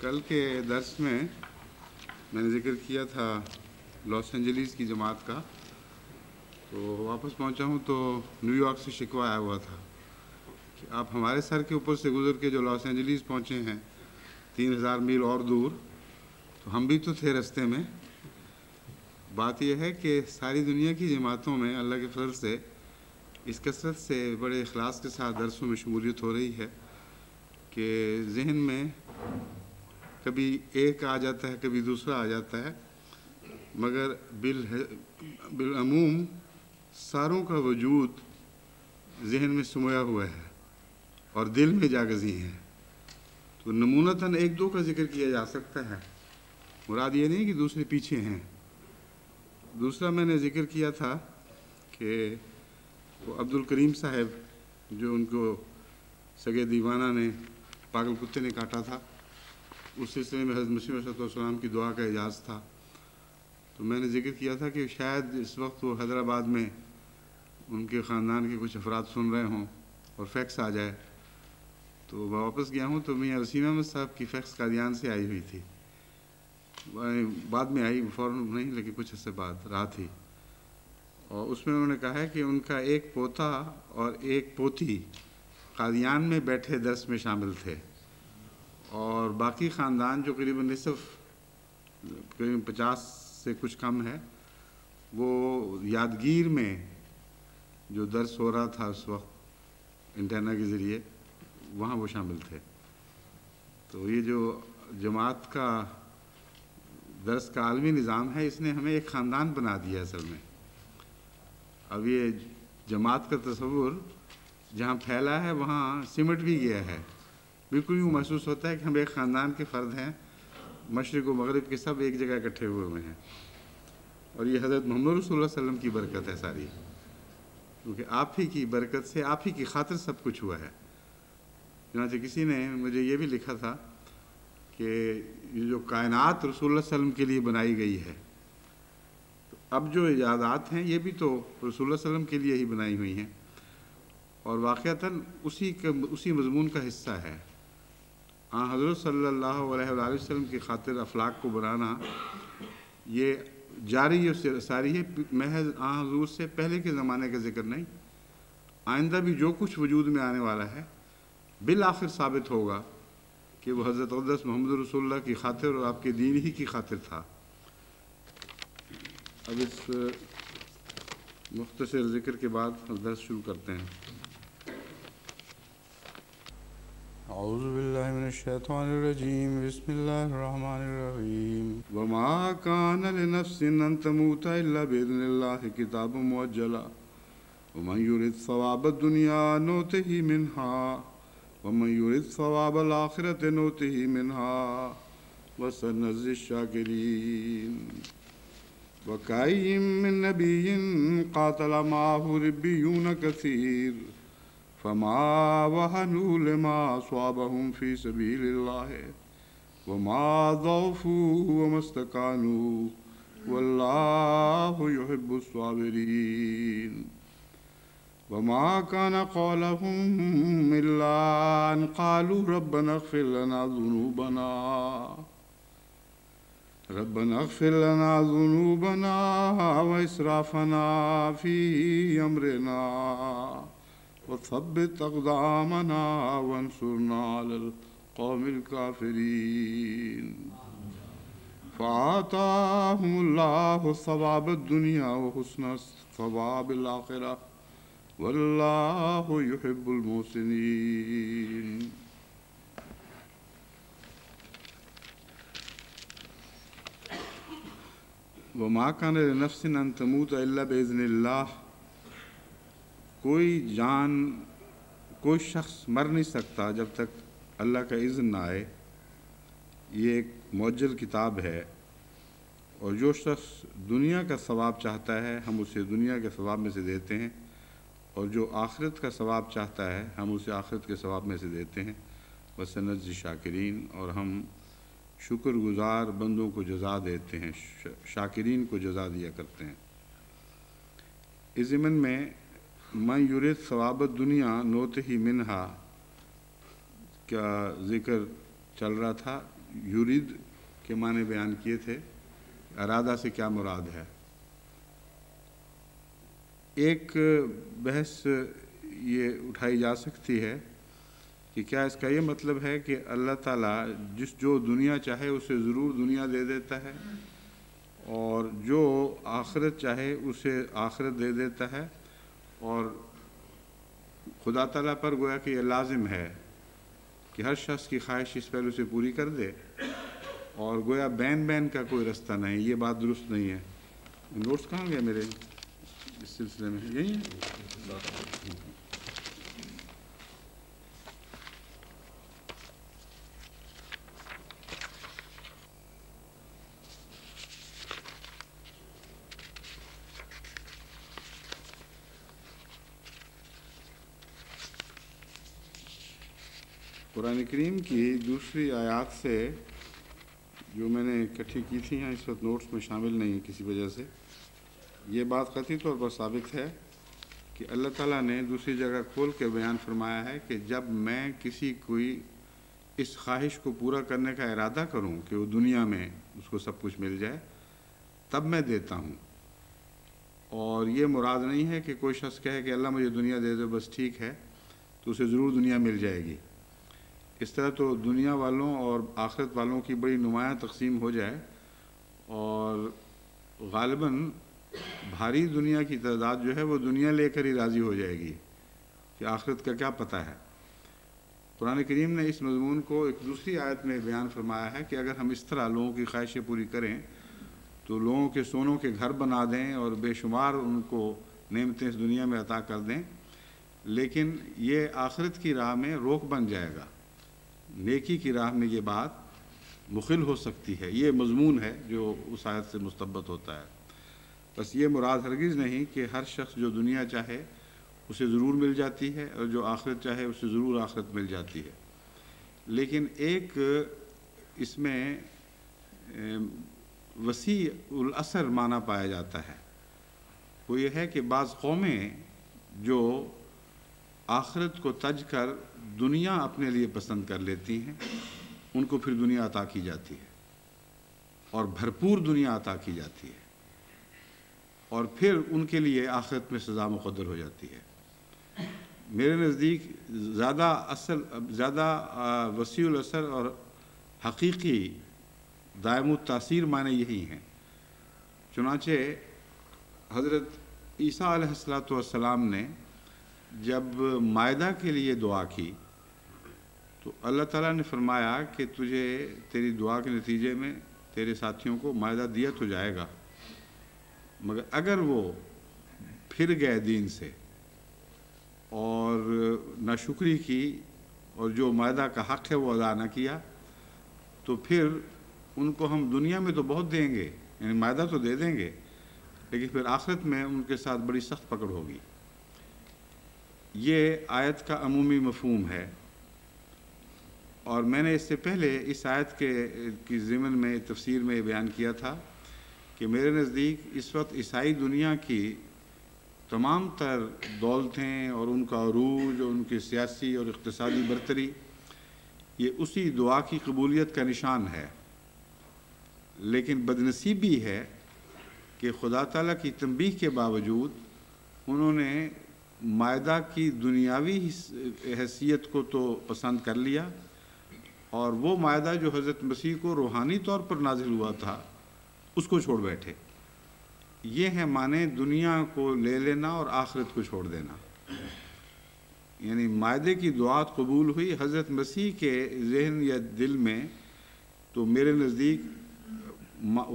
کل کے درس میں نے ذکر کیا تھا لاس اینجلیس کی جماعت کا، تو واپس پہنچا ہوں تو نیو یارک سے شکوہ آیا ہوا تھا کہ آپ ہمارے سر کے اوپر سے گزر کے جو لاس اینجلیس پہنچے ہیں 3000 میل اور دور، تو ہم بھی تو تھے رستے میں۔ بات یہ ہے کہ ساری دنیا کی جماعتوں میں اللہ کے فضل سے اس کثرت سے بڑے اخلاص کے ساتھ درسوں میں شمولیت ہو رہی ہے کہ ذہن میں کبھی ایک آ جاتا ہے، کبھی دوسرا آ جاتا ہے، مگر بالعموم ساروں کا وجود ذہن میں سمویا ہوا ہے اور دل میں جاگزی ہیں۔ تو نمونتاً ایک دو کا ذکر کیا جا سکتا ہے، مراد یہ نہیں کہ دوسرے پیچھے ہیں۔ دوسرا میں نے ذکر کیا تھا کہ وہ عبد الکریم صاحب جو ان کو سگے دیوانہ نے پاگل کتے نے کاٹا تھا، اس سلسلے میں حضرت مسیح علیہ السلام کی دعا کا اعجاز تھا۔ تو میں نے ذکر کیا تھا کہ شاید اس وقت وہ حیدرآباد میں ان کے خاندان کے کچھ افراد سن رہے ہوں اور فیکس آ جائے۔ تو میں واپس گیا ہوں تو میاں وسیم احمد صاحب کی فیکس قادیان سے آئی ہوئی تھی، بعد میں آئی، فوراً نہیں لیکن کچھ عرصے بعد رات ہی، اور اس میں انہوں نے کہا ہے کہ ان کا ایک پوتا اور ایک پوتی قادیان میں بیٹھے درس میں شامل تھے، اور باقی خاندان جو قریباً نصف، قریباً 50 سے کچھ کم ہے، وہ یادگیر میں جو درس ہو رہا تھا اس وقت انٹینا کے ذریعے، وہاں وہ شامل تھے۔ تو یہ جو جماعت کا درس کا عالمی نظام ہے، اس نے ہمیں ایک خاندان بنا دیا اصل میں۔ اب یہ جماعت کا تصور جہاں پھیلا ہے وہاں سمٹ بھی گیا ہے، بالکل یوں محسوس ہوتا ہے کہ ہم ایک خاندان کے فرد ہیں، مشرق و مغرب کے سب ایک جگہ اکٹھے ہوئے ہوئے ہیں، اور یہ حضرت محمد رسول اللہ صلی اللہ علیہ وسلم کی برکت ہے ساری، کیونکہ آپ ہی کی برکت سے، آپ ہی کی خاطر سب کچھ ہوا ہے۔ چنانچہ کسی نے مجھے یہ بھی لکھا تھا کہ یہ جو کائنات رسول اللہ صلی اللہ علیہ وسلم کے لیے بنائی گئی ہے، تو اب جو ایجادات ہیں یہ بھی تو رسول اللہ صلی اللہ علیہ وسلم کے لیے ہی بنائی ہوئی ہیں، اور واقعتاً اسی مضمون کا حصہ ہے۔ حضرت صلی اللہ علیہ وآلہ وسلم کی خاطر افلاک کو بنانا یہ جاری و ساری ہے، محض حضور سے پہلے کے زمانے کا ذکر نہیں، آئندہ بھی جو کچھ وجود میں آنے والا ہے بالآخر ثابت ہوگا کہ وہ حضرت اقدس محمد رسول اللہ کی خاطر اور آپ کے دین ہی کی خاطر تھا۔ اب اس مختصر ذکر کے بعد درس شروع کرتے ہیں۔ اعوذ باللہ من الشیطان الرجیم، بسم اللہ الرحمن الرحیم۔ وما كان لنفس ان تموت الا باذن الله كتابا مؤجلا ومن يرد ثواب الدنيا نؤته منها ومن يرد ثواب الآخرة نؤته منها وسنجزي الشاكرين۔ وكأي من نبي قاتل معه ربيون كثير فما وهنوا لما أصابهم في سبيل الله وما ضعفوا وما استكانوا والله يحب الصابرين۔ وما كان قولهم إلا أن قالوا ربنا اغفر لنا ذنوبنا وإسرافنا في أمرنا وثبت أقدامنا وانصرنا على القوم الكافرين۔ فآتاهم الله ثواب الدنيا وحسن ثواب الآخرة واللہ یحب المحسنین۔ وما کان لنفس ان تموت الا باذن اللہ، کوئی شخص مر نہیں سکتا جب تک اللہ کا اذن نہ آئے۔ یہ ایک معجل کتاب ہے، اور جو شخص دنیا کا ثواب چاہتا ہے ہم اسے دنیا کے ثواب میں سے دیتے ہیں، اور جو آخرت کا ثواب چاہتا ہے ہم اسے آخرت کے ثواب میں سے دیتے ہیں۔ وسنجزی شاکرین، اور ہم شکر گزار بندوں کو جزا دیتے ہیں، شاکرین کو جزا دیا کرتے ہیں۔ اس ضمن میں من یرید ثواب الدنیا نؤتہ منہا کا ذکر چل رہا تھا، یورید کے معنی بیان کیے تھے، ارادہ سے کیا مراد ہے۔ ایک بحث یہ اٹھائی جا سکتی ہے کہ کیا اس کا یہ مطلب ہے کہ اللہ تعالیٰ جو دنیا چاہے اسے ضرور دنیا دے دیتا ہے، اور جو آخرت چاہے اسے آخرت دے دیتا ہے، اور خدا تعالیٰ پر گویا کہ یہ لازم ہے کہ ہر شخص کی خواہش اس پہلو سے پوری کر دے، اور گویا بین کا کوئی رستہ نہیں۔ یہ بات درست نہیں ہے۔ نوٹس کہاں گئے میرے اس سلسلے میں؟ یہی ہے۔ قرآن کریم کی دوسری آیات سے جو میں نے اکٹھی کی تھی یہاں اس وقت نوٹس میں شامل نہیں کسی وجہ سے، یہ بات قطعی طور پر ثابت ہے کہ اللہ تعالیٰ نے دوسری جگہ کھول کے بیان فرمایا ہے کہ جب میں کسی کوئی اس خواہش کو پورا کرنے کا ارادہ کروں کہ وہ دنیا میں اس کو سب کچھ مل جائے، تب میں دیتا ہوں۔ اور یہ مراد نہیں ہے کہ کوئی شخص کہے کہ اللہ مجھے دنیا دے دو بس ٹھیک ہے، تو اسے ضرور دنیا مل جائے گی۔ اس طرح تو دنیا والوں اور آخرت والوں کی بڑی نمایاں تقسیم ہو جائے، اور غالباً بھاری دنیا کی تعداد جو ہے وہ دنیا لے کر ہی راضی ہو جائے گی کہ آخرت کا کیا پتہ ہے۔ قرآن کریم نے اس مضمون کو ایک دوسری آیت میں بیان فرمایا ہے کہ اگر ہم اس طرح لوگوں کی خواہشیں پوری کریں تو لوگوں کے سونوں کے گھر بنا دیں اور بے شمار ان کو نعمتیں اس دنیا میں عطا کر دیں، لیکن یہ آخرت کی راہ میں روک بن جائے گا۔ نیکی کی راہ میں یہ بات مخل ہو سکتی ہے۔ یہ مضمون ہے جو اس آیت سے مستنبط ہوتا ہے۔ بس یہ مراد ہرگز نہیں کہ ہر شخص جو دنیا چاہے اسے ضرور مل جاتی ہے، اور جو آخرت چاہے اسے ضرور آخرت مل جاتی ہے۔ لیکن ایک اس میں وسیع الاثر معنی پایا جاتا ہے، وہ یہ ہے کہ بعض قومیں جو آخرت کو تج کر دنیا اپنے لیے پسند کر لیتی ہیں، ان کو پھر دنیا عطا کی جاتی ہے، اور بھرپور دنیا عطا کی جاتی ہے، اور پھر ان کے لیے آخرت میں سزا مقدر ہو جاتی ہے۔ میرے نزدیک زیادہ وسیع الاثر اور حقیقی دائم التاثیر معنی یہی ہیں۔ چنانچہ حضرت عیسیٰ علیہ السلام نے جب مائدہ کے لیے دعا کی تو اللہ تعالیٰ نے فرمایا کہ تجھے تیری دعا کے نتیجے میں تیرے ساتھیوں کو مائدہ دیا تو جائے گا، مگر اگر وہ پھر گئے دین سے اور ناشکری کی اور جو مائدہ کا حق ہے وہ ادا نہ کیا، تو پھر ان کو ہم دنیا میں تو بہت دیں گے، یعنی مائدہ تو دے دیں گے، لیکن پھر آخرت میں ان کے ساتھ بڑی سخت پکڑ ہوگی۔ یہ آیت کا عمومی مفہوم ہے، اور میں نے اس سے پہلے اس آیت کی ضمن میں تفسیر میں بیان کیا تھا کہ میرے نزدیک اس وقت عیسائی دنیا کی تمام تر دولتیں اور ان کا عروج اور ان کی سیاسی اور اقتصادی برتری یہ اسی دعا کی قبولیت کا نشان ہے۔ لیکن بدنصیبی ہے کہ خدا تعالیٰ کی تنبیہ کے باوجود انہوں نے مائدہ کی دنیاوی حیثیت کو تو پسند کر لیا، اور وہ مائدہ جو حضرت مسیح کو روحانی طور پر نازل ہوا تھا اس کو چھوڑ بیٹھے۔ یہ ہے معنی دنیا کو لے لینا اور آخرت کو چھوڑ دینا۔ یعنی مائدے کی دعات قبول ہوئی حضرت مسیح کے ذہن یا دل میں، تو میرے نزدیک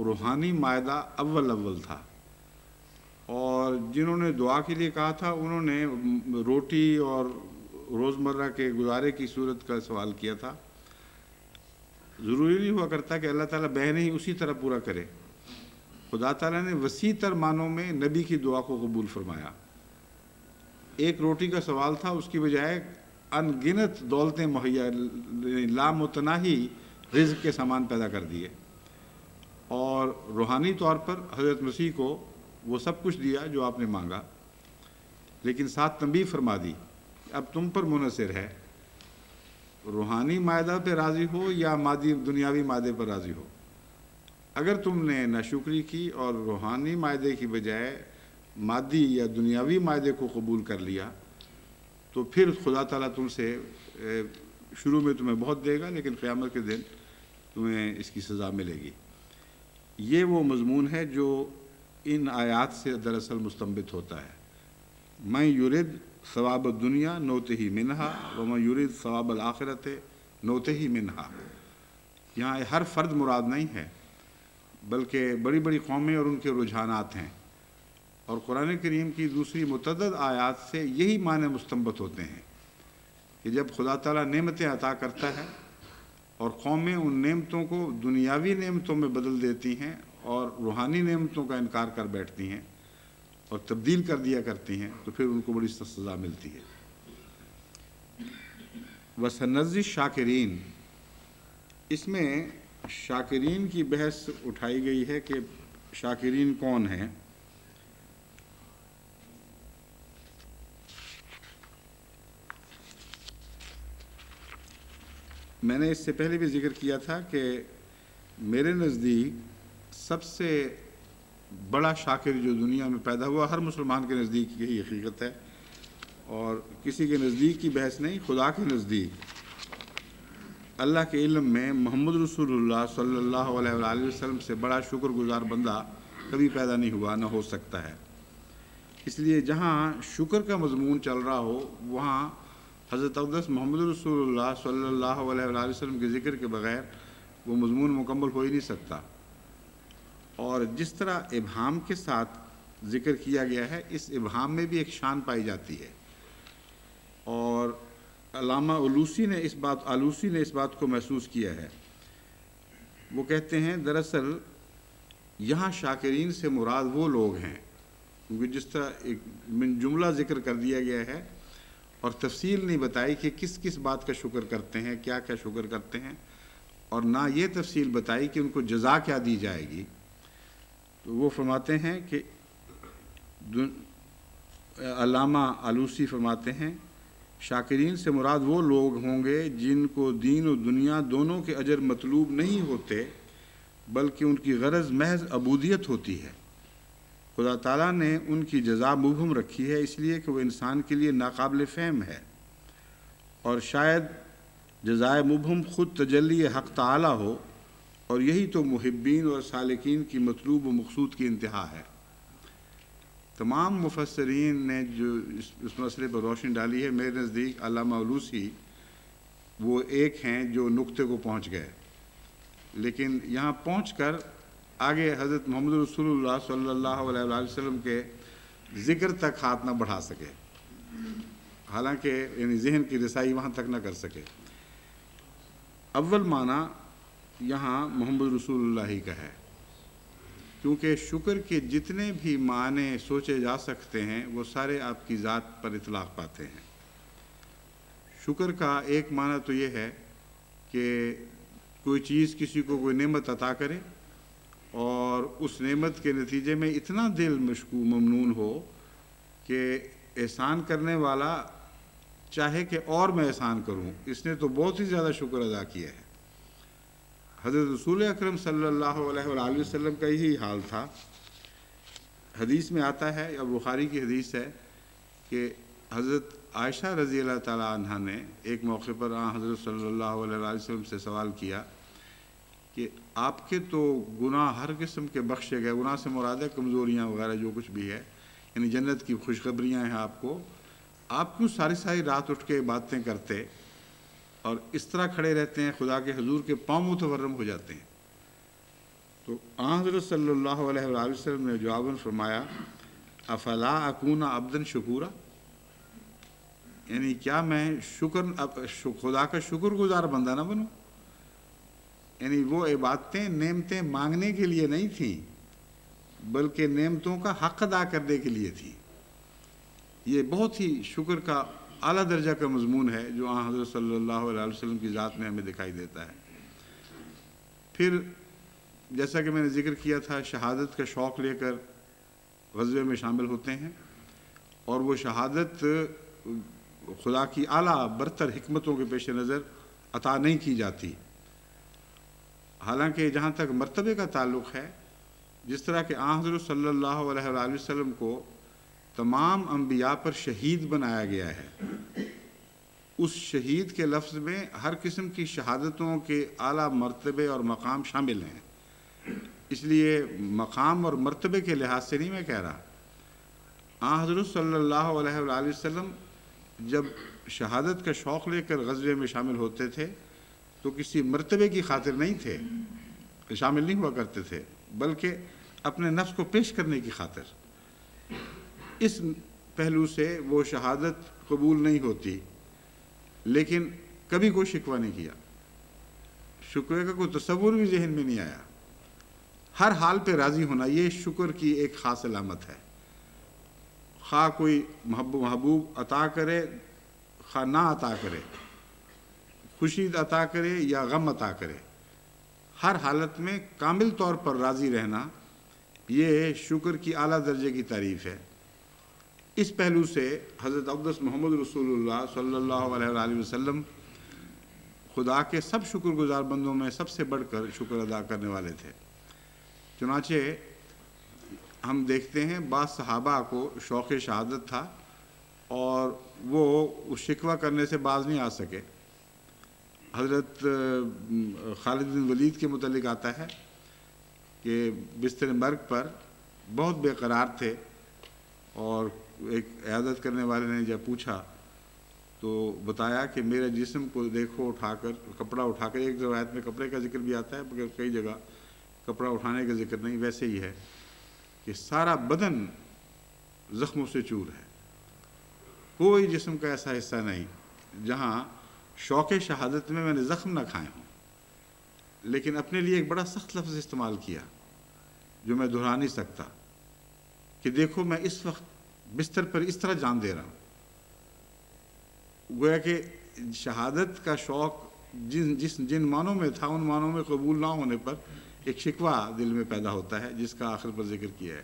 روحانی مائدہ اول تھا، اور جنہوں نے دعا کے لیے کہا تھا انہوں نے روٹی اور روزمرہ کے گزارے کی صورت کا سوال کیا تھا۔ ضروری نہیں ہوا کرتا کہ اللہ تعالیٰ بہنیں ہی اسی طرح پورا کرے۔ خدا تعالیٰ نے وسیع تر معنوں میں نبی کی دعا کو قبول فرمایا۔ ایک روٹی کا سوال تھا، اس کی بجائے ان گنت دولتیں مہیا، لامتناہی رزق کے سامان پیدا کر دیے، اور روحانی طور پر حضرت مسیح کو وہ سب کچھ دیا جو آپ نے مانگا، لیکن ساتھ تنبیہ فرما دی کہ اب تم پر منحصر ہے، روحانی معدہ پہ راضی ہو یا مادی دنیاوی معدے پر راضی ہو، اگر تم نے ناشکری کی اور روحانی معدے کی بجائے مادی یا دنیاوی معدے کو قبول کر لیا تو پھر خدا تعالیٰ تم سے شروع میں تمہیں بہت دے گا، لیکن قیامت کے دن تمہیں اس کی سزا ملے گی۔ یہ وہ مضمون ہے جو ان آیات سے دراصل مستنبط ہوتا ہے۔ من یرد ثواب الدنیا نوتہ منہا ومن یرد ثواب الآخرت نوتہ منہا۔ یہاں ہر فرد مراد نہیں ہے، بلکہ بڑی بڑی قومیں اور ان کے رجحانات ہیں، اور قرآن کریم کی دوسری متعدد آیات سے یہی معنی مستنبط ہوتے ہیں کہ جب خدا تعالیٰ نعمتیں عطا کرتا ہے اور قومیں ان نعمتوں کو دنیاوی نعمتوں میں بدل دیتی ہیں اور روحانی نعمتوں کا انکار کر بیٹھتی ہیں اور تبدیل کر دیا کرتی ہیں، تو پھر ان کو بڑی سخت سزا ملتی ہے۔ وَسَنَجْزِي الشَّاكِرِينَ، اس میں شاکرین کی بحث اٹھائی گئی ہے کہ شاکرین کون ہیں۔ میں نے اس سے پہلے بھی ذکر کیا تھا کہ میرے نزدیک سب سے بڑا شاکر جو دنیا میں پیدا ہوا، ہر مسلمان کے نزدیک یہی حقیقت ہے، اور کسی کے نزدیک کی بحث نہیں، خدا کے نزدیک اللہ کے علم میں محمد رسول اللہ صلی اللہ علیہ وآلہ وسلم سے بڑا شکر گزار بندہ کبھی پیدا نہیں ہوا، نہ ہو سکتا ہے۔ اس لیے جہاں شکر کا مضمون چل رہا ہو وہاں حضرت اقدس محمد رسول اللہ صلی اللہ علیہ وآلہ وسلم کے ذکر کے بغیر وہ مضمون مکمل ہو ہی نہیں سکتا۔ اور جس طرح ابہام کے ساتھ ذکر کیا گیا ہے، اس ابہام میں بھی ایک شان پائی جاتی ہے، اور علامہ آلوسی نے اس بات کو محسوس کیا ہے۔ وہ کہتے ہیں دراصل یہاں شاکرین سے مراد وہ لوگ ہیں، کیونکہ جس طرح ایک من جملہ ذکر کر دیا گیا ہے اور تفصیل نہیں بتائی کہ کس کس بات کا شکر کرتے ہیں، کیا کیا شکر کرتے ہیں، اور نہ یہ تفصیل بتائی کہ ان کو جزا کیا دی جائے گی، تو وہ فرماتے ہیں کہ علامہ آلوسی فرماتے ہیں شاکرین سے مراد وہ لوگ ہوں گے جن کو دین و دنیا دونوں کے اجر مطلوب نہیں ہوتے، بلکہ ان کی غرض محض عبودیت ہوتی ہے۔ خدا تعالیٰ نے ان کی جزا مبہم رکھی ہے، اس لیے کہ وہ انسان کے لیے ناقابل فہم ہے، اور شاید جزائے مبہم خود تجلی حق تعالیٰ ہو، اور یہی تو محبین اور سالکین کی مطلوب و مقصود کی انتہا ہے۔ تمام مفسرین نے جو اس مسئلے پر روشنی ڈالی ہے، میرے نزدیک علامہ آلوسی وہ ایک ہیں جو نقطے کو پہنچ گئے، لیکن یہاں پہنچ کر آگے حضرت محمد رسول اللہ صلی اللہ علیہ وآلہ وسلم کے ذکر تک ہاتھ نہ بڑھا سکے، حالانکہ یعنی ذہن کی رسائی وہاں تک نہ کر سکے۔ اول معنی یہاں محمد رسول اللہ ہی کا ہے، کیونکہ شکر کے جتنے بھی معنی سوچے جا سکتے ہیں وہ سارے آپ کی ذات پر اطلاق پاتے ہیں۔ شکر کا ایک معنی تو یہ ہے کہ کوئی چیز کسی کو کوئی نعمت عطا کرے اور اس نعمت کے نتیجے میں اتنا دل ممنون ہو کہ احسان کرنے والا چاہے کہ اور میں احسان کروں، اس نے تو بہت ہی زیادہ شکر ادا کیا ہے۔ حضرت رسول اکرم صلی اللہ علیہ وآلہ وسلم کا یہی حال تھا۔ حدیث میں آتا ہے، یا بخاری کی حدیث ہے، کہ حضرت عائشہ رضی اللہ تعالیٰ عنہ نے ایک موقع پر حضرت صلی اللہ علیہ وآلہ وسلم سے سوال کیا کہ آپ کے تو گناہ ہر قسم کے بخشے گئے، گناہ سے مراد ہے کمزوریاں وغیرہ جو کچھ بھی ہے، یعنی جنت کی خوشخبریاں ہیں آپ کیوں ساری رات اٹھ کے باتیں کرتے اور اس طرح کھڑے رہتے ہیں، خدا کے حضور کے پاؤں متورم ہو جاتے ہیں؟ تو حضرت صلی اللہ علیہ وآلہ وسلم نے جواباً فرمایا افلا اکون عبدا شکورا، یعنی کیا میں خدا کا شکر گزار بندہ نہ بنوں؟ یعنی وہ عبادتیں نعمتیں مانگنے کے لیے نہیں تھیں، بلکہ نعمتوں کا حق ادا کرنے کے لیے تھیں۔ یہ بہت ہی شکر کا اعلیٰ درجہ کا مضمون ہے جو حضرت صلی اللہ علیہ وسلم کی ذات میں ہمیں دکھائی دیتا ہے۔ پھر جیسا کہ میں نے ذکر کیا تھا، شہادت کا شوق لے کر غزوے میں شامل ہوتے ہیں، اور وہ شہادت خدا کی اعلیٰ برتر حکمتوں کے پیش نظر عطا نہیں کی جاتی۔ حالانکہ جہاں تک مرتبے کا تعلق ہے، جس طرح کہ آن حضرت صلی اللہ علیہ وآلہ وسلم کو تمام انبیاء پر شہید بنایا گیا ہے، اس شہید کے لفظ میں ہر قسم کی شہادتوں کے اعلیٰ مرتبے اور مقام شامل ہیں۔ اس لیے مقام اور مرتبے کے لحاظ سے نہیں میں کہہ رہا، آن حضرت صلی اللہ علیہ وآلہ وسلم جب شہادت کا شوق لے کر غزوے میں شامل ہوتے تھے تو کسی مرتبے کی خاطر نہیں تھے، شامل نہیں ہوا کرتے تھے، بلکہ اپنے نفس کو پیش کرنے کی خاطر۔ اس پہلو سے وہ شہادت قبول نہیں ہوتی، لیکن کبھی کوئی شکوہ نہیں کیا، شکوے کا کوئی تصور بھی ذہن میں نہیں آیا۔ ہر حال پہ راضی ہونا یہ شکر کی ایک خاص علامت ہے، خواہ کوئی محبوب عطا کرے خواہ نہ عطا کرے، خوشی عطا کرے یا غم عطا کرے، ہر حالت میں کامل طور پر راضی رہنا یہ شکر کی اعلیٰ درجے کی تعریف ہے۔ اس پہلو سے حضرت اقدس محمد رسول اللہ صلی اللہ علیہ وآلہ وسلم خدا کے سب شکر گزار بندوں میں سب سے بڑھ کر شکر ادا کرنے والے تھے۔ چنانچہ ہم دیکھتے ہیں بعض صحابہ کو شوق شہادت تھا اور وہ اس شکوہ کرنے سے باز نہیں آ سکے۔ حضرت خالد بن ولید کے متعلق آتا ہے کہ بستر مرگ پر بہت بے قرار تھے، اور ایک عیادت کرنے والے نے جب پوچھا تو بتایا کہ میرے جسم کو دیکھو اٹھا کر، کپڑا اٹھا کر، ایک روایت میں کپڑے کا ذکر بھی آتا ہے مگر کئی جگہ کپڑا اٹھانے کا ذکر نہیں، ویسے ہی ہے کہ سارا بدن زخموں سے چور ہے، کوئی جسم کا ایسا حصہ نہیں جہاں شوق شہادت میں نے زخم نہ کھائے ہوں۔ لیکن اپنے لیے ایک بڑا سخت لفظ استعمال کیا جو میں دہرا نہیں سکتا کہ دیکھو میں اس وقت بستر پر اس طرح جان دے رہا ہوں۔ گویا کہ شہادت کا شوق جن معنوں میں تھا ان معنوں میں قبول نہ ہونے پر ایک شکوہ دل میں پیدا ہوتا ہے، جس کا آخر پر ذکر کیا ہے۔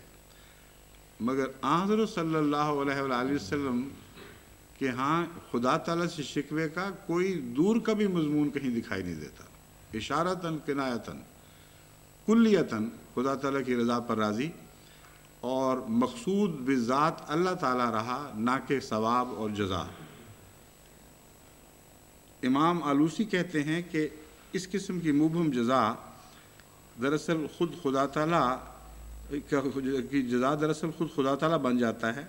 مگر آن حضرت صلی اللہ علیہ وآلہ وسلم کہ ہاں خدا تعالیٰ سے شکوے کا کوئی دور کا بھی مضمون کہیں دکھائی نہیں دیتا، اشارتاً کنایتاً کلیتاً خدا تعالیٰ کی رضا پر راضی، اور مقصود بذات اللہ تعالیٰ رہا نہ کہ ثواب اور جزا۔ امام آلوسی کہتے ہیں کہ اس قسم کی مبہم جزا دراصل خود خدا تعالیٰ کی جزا دراصل خود خدا تعالیٰ بن جاتا ہے،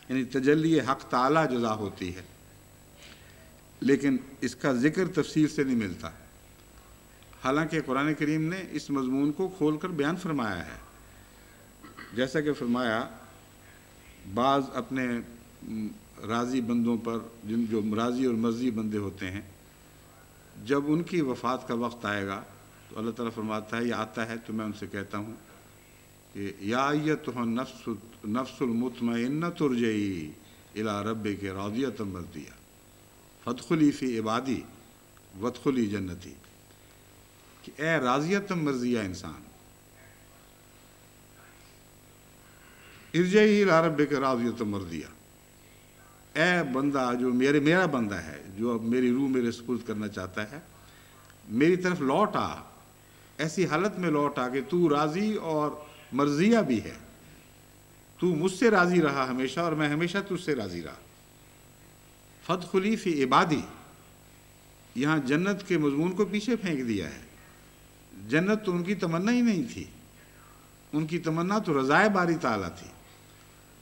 یعنی تجلی حق تعالیٰ جزا ہوتی ہے، لیکن اس کا ذکر تفصیل سے نہیں ملتا۔ حالانکہ قرآن کریم نے اس مضمون کو کھول کر بیان فرمایا ہے، جیسا کہ فرمایا بعض اپنے راضی بندوں پر، جو راضی اور مرضی بندے ہوتے ہیں، جب ان کی وفات کا وقت آئے گا تو اللہ تعالیٰ فرماتا ہے، یہ آتا ہے تو میں ان سے کہتا ہوں کہ یا ایتھا النفس المطمئنۃ ارجعی الی ربک راضیۃ مرضیہ فادخلی فی عبادی وادخلی جنتی، کہ اے راضیۃ مرضیہ انسان، ارجعی الی ربک راضیۃ مرضیہ، اے بندہ جو میرا بندہ ہے، جو اب میری روح میرے سپرد کرنا چاہتا ہے، میری طرف لوٹ آ، ایسی حالت میں لوٹ آ کہ تو راضی اور مرضیہ بھی ہے، تو مجھ سے راضی رہا ہمیشہ اور میں ہمیشہ تجھ سے راضی رہا۔ فادخلی فی عبادی، یہاں جنت کے مضمون کو پیچھے پھینک دیا ہے۔ جنت تو ان کی تمنا ہی نہیں تھی، ان کی تمنا تو رضائے باری تعالیٰ تھی،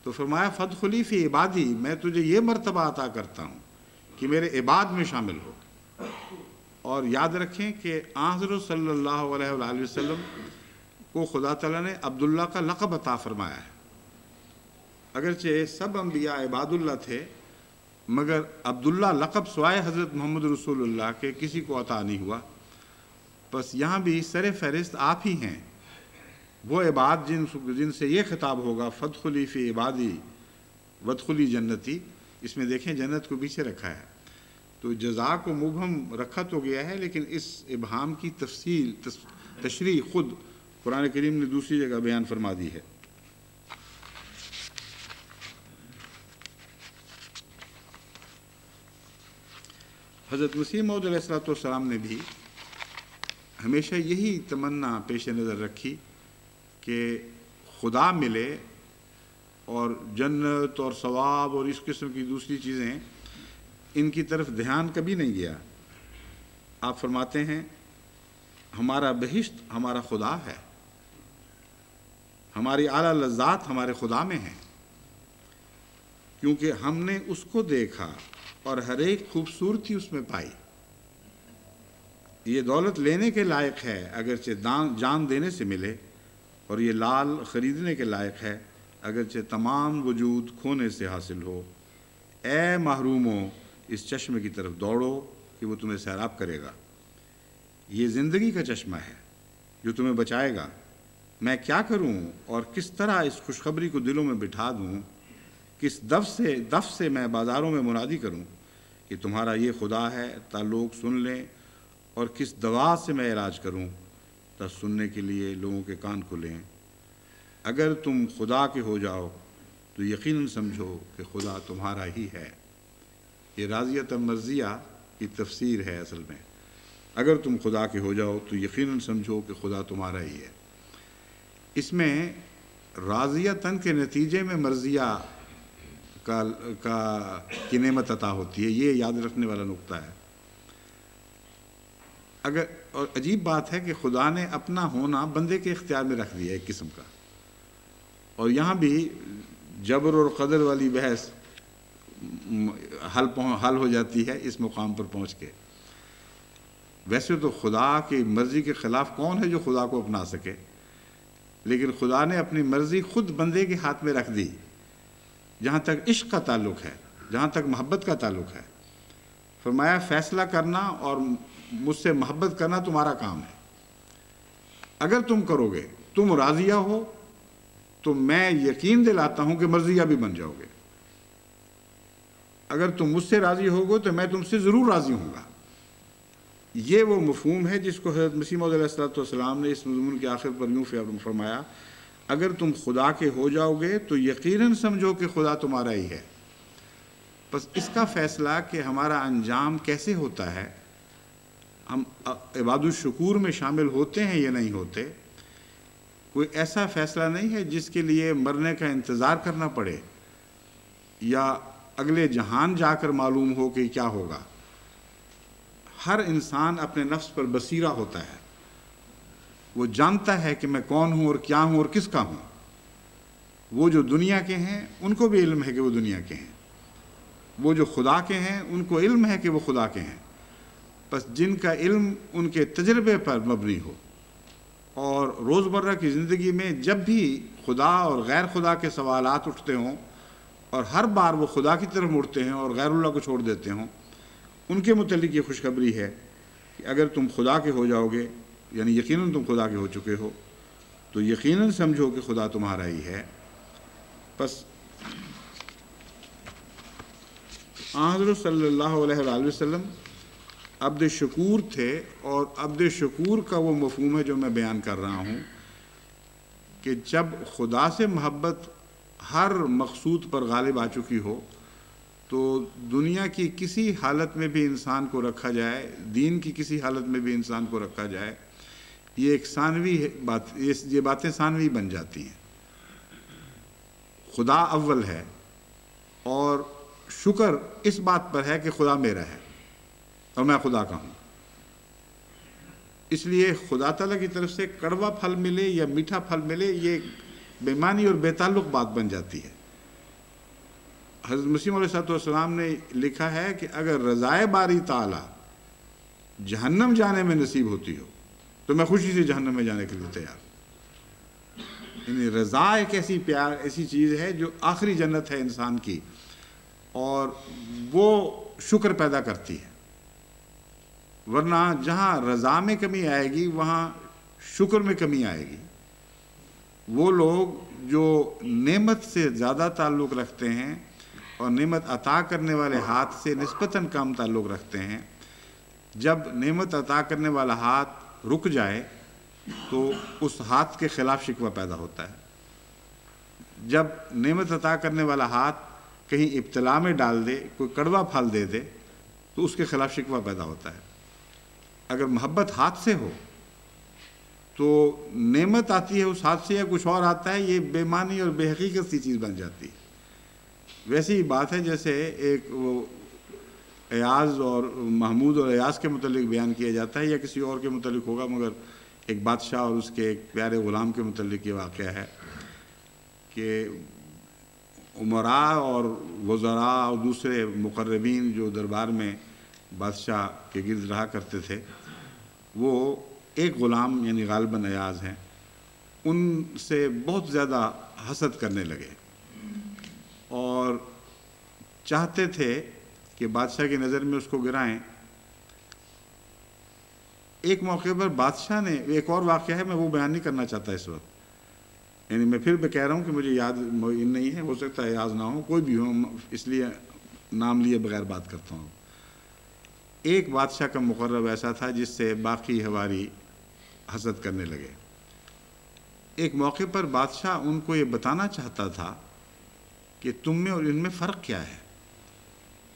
تو فرمایا فادخلی فی عبادی، میں تجھے یہ مرتبہ عطا کرتا ہوں کہ میرے عباد میں شامل ہو۔ اور یاد رکھیں کہ آن حضرت صلی اللہ علیہ وآلہ وسلم کو خدا تعالیٰ نے عبداللہ کا لقب عطا فرمایا ہے۔ اگرچہ سب انبیاء عباد اللہ تھے، مگر عبداللہ لقب سوائے حضرت محمد رسول اللہ کے کسی کو عطا نہیں ہوا۔ بس یہاں بھی سر فہرست آپ ہی ہیں، وہ عباد جن سے یہ خطاب ہوگا فادخلی فی عبادی وادخلی جنتی، اس میں دیکھیں جنت کو پیچھے رکھا ہے، تو جزا کو مبہم رکھا تو گیا ہے، لیکن اس ابہام کی تفصیل تشریح خود قرآن کریم نے دوسری جگہ بیان فرما دی ہے۔ حضرت مسیح موعود علیہ الصلوۃ والسلام نے بھی ہمیشہ یہی تمنا پیش نظر رکھی کہ خدا ملے، اور جنت اور ثواب اور اس قسم کی دوسری چیزیں ان کی طرف دھیان کبھی نہیں گیا۔ آپ فرماتے ہیں ہمارا بہشت ہمارا خدا ہے، ہماری اعلیٰ لذات ہمارے خدا میں ہیں، کیونکہ ہم نے اس کو دیکھا اور ہر ایک خوبصورتی اس میں پائی۔ یہ دولت لینے کے لائق ہے اگرچہ جان دینے سے ملے، اور یہ لال خریدنے کے لائق ہے اگرچہ تمام وجود کھونے سے حاصل ہو۔ اے محروموں، اس چشمے کی طرف دوڑو کہ وہ تمہیں سیراب کرے گا۔ یہ زندگی کا چشمہ ہے جو تمہیں بچائے گا۔ میں کیا کروں اور کس طرح اس خوشخبری کو دلوں میں بٹھا دوں، کس دف سے میں بازاروں میں منادی کروں کہ تمہارا یہ خدا ہے تا لوگ سن لیں، اور کس دوا سے میں علاج کروں تا سننے کے لیے لوگوں کے کان کھلیں۔ اگر تم خدا کے ہو جاؤ تو یقیناً سمجھو کہ خدا تمہارا ہی ہے۔ یہ راضیۃ مرضیہ کی تفسیر ہے اصل میں۔ اگر تم خدا کے ہو جاؤ تو یقیناً سمجھو کہ خدا تمہارا ہی ہے۔ اس میں راضیتاً کے نتیجے میں مرضیہ کی نعمت عطا ہوتی ہے، یہ یاد رکھنے والا نقطہ ہے۔ اور عجیب بات ہے کہ خدا نے اپنا ہونا بندے کے اختیار میں رکھ دیا ایک قسم کا، اور یہاں بھی جبر اور قدر والی بحث حل ہو جاتی ہے اس مقام پر پہنچ کے۔ ویسے تو خدا کی مرضی کے خلاف کون ہے جو خدا کو اپنا سکے، لیکن خدا نے اپنی مرضی خود بندے کے ہاتھ میں رکھ دی۔ جہاں تک عشق کا تعلق ہے، جہاں تک محبت کا تعلق ہے، فرمایا فیصلہ کرنا اور مجھ سے محبت کرنا تمہارا کام ہے۔ اگر تم کرو گے، تم راضیہ ہو، تو میں یقین دلاتا ہوں کہ مرضیہ بھی بن جاؤ گے۔ اگر تم مجھ سے راضی ہوگے تو میں تم سے ضرور راضی ہوں گا۔ یہ وہ مفہوم ہے جس کو حضرت مسیح موعود علیہ الصلوۃ والسلام نے اس مضمون کے آخر پر یوں فرمایا، اگر تم خدا کے ہو جاؤ گے تو یقیناً سمجھو کہ خدا تمہارا ہی ہے۔ بس اس کا فیصلہ کہ ہمارا انجام کیسے ہوتا ہے، ہم عباد الشکور میں شامل ہوتے ہیں یا نہیں ہوتے، کوئی ایسا فیصلہ نہیں ہے جس کے لیے مرنے کا انتظار کرنا پڑے یا اگلے جہان جا کر معلوم ہو کہ کیا ہوگا۔ ہر انسان اپنے نفس پر بصیرہ ہوتا ہے، وہ جانتا ہے کہ میں کون ہوں اور کیا ہوں اور کس کا ہوں۔ وہ جو دنیا کے ہیں ان کو بھی علم ہے کہ وہ دنیا کے ہیں، وہ جو خدا کے ہیں ان کو علم ہے کہ وہ خدا کے ہیں۔ بس جن کا علم ان کے تجربے پر مبنی ہو، اور روزمرہ کی زندگی میں جب بھی خدا اور غیر خدا کے سوالات اٹھتے ہوں اور ہر بار وہ خدا کی طرف مڑتے ہیں اور غیر اللہ کو چھوڑ دیتے ہوں، ان کے متعلق یہ خوشخبری ہے کہ اگر تم خدا کے ہو جاؤ گے، یعنی یقیناً تم خدا کے ہو چکے ہو، تو یقیناً سمجھو کہ خدا تمہارا ہی ہے۔ بس حضرت صلی اللہ علیہ وآلہ وسلم عبد شکور تھے، اور عبد شکور کا وہ مفہوم ہے جو میں بیان کر رہا ہوں کہ جب خدا سے محبت ہر مقصود پر غالب آ چکی ہو تو دنیا کی کسی حالت میں بھی انسان کو رکھا جائے، دین کی کسی حالت میں بھی انسان کو رکھا جائے، یہ ایک ثانوی بات، یہ باتیں ثانوی بن جاتی ہیں۔ خدا اول ہے، اور شکر اس بات پر ہے کہ خدا میرا ہے اور میں خدا کا ہوں۔ اس لیے خدا تعالیٰ کی طرف سے کڑوا پھل ملے یا میٹھا پھل ملے، یہ بے معنی اور بے تعلق بات بن جاتی ہے۔ حضرت مسیح علیہ السلام نے لکھا ہے کہ اگر رضائے باری تعالیٰ جہنم جانے میں نصیب ہوتی ہو تو میں خوشی سے جہنم میں جانے کے لیے تیار ہوں۔ یعنی رضا ایک ایسی چیز ہے جو آخری جنت ہے انسان کی، اور وہ شکر پیدا کرتی ہے۔ ورنہ جہاں رضا میں کمی آئے گی وہاں شکر میں کمی آئے گی۔ وہ لوگ جو نعمت سے زیادہ تعلق رکھتے ہیں اور نعمت عطا کرنے والے ہاتھ سے نسبتاً کم تعلق رکھتے ہیں، جب نعمت عطا کرنے والا ہاتھ رک جائے تو اس ہاتھ کے خلاف شکوہ پیدا ہوتا ہے۔ جب نعمت عطا کرنے والا ہاتھ کہیں ابتلا میں ڈال دے، کوئی کڑوا پھل دے دے، تو تو اس کے خلاف شکوہ پیدا ہوتا ہے۔ اگر محبت ہاتھ سے ہو تو نعمت آتی ہے اس ہاتھ سے یا کچھ اور آتا ہے، یہ بے معنی اور بے حقیقت سی چیز بن جاتی ہے۔ ویسی ہی بات ہے جیسے ایک وہ ایاز اور محمود اور ایاز کے متعلق بیان کیا جاتا ہے، یا کسی اور کے متعلق ہوگا، مگر ایک بادشاہ اور اس کے ایک پیارے غلام کے متعلق یہ واقعہ ہے کہ امراء اور وزراء اور دوسرے مقربین جو دربار میں بادشاہ کے گرد رہا کرتے تھے، وہ ایک غلام یعنی غالباً ایاز ہیں، ان سے بہت زیادہ حسد کرنے لگے اور چاہتے تھے کہ بادشاہ کی نظر میں اس کو گرائیں۔ ایک موقع پر بادشاہ نے، ایک اور واقعہ ہے، میں وہ بیان نہیں کرنا چاہتا اس وقت، یعنی میں پھر بھی کہہ رہا ہوں کہ مجھے یاد نہیں ہے، ہو سکتا ہے یاد نہ ہو، کوئی بھی ہو، اس لیے نام لیے بغیر بات کرتا ہوں۔ ایک بادشاہ کا مقرب ایسا تھا جس سے باقی حواری حسد کرنے لگے۔ ایک موقع پر بادشاہ ان کو یہ بتانا چاہتا تھا کہ تم میں اور ان میں فرق کیا ہے۔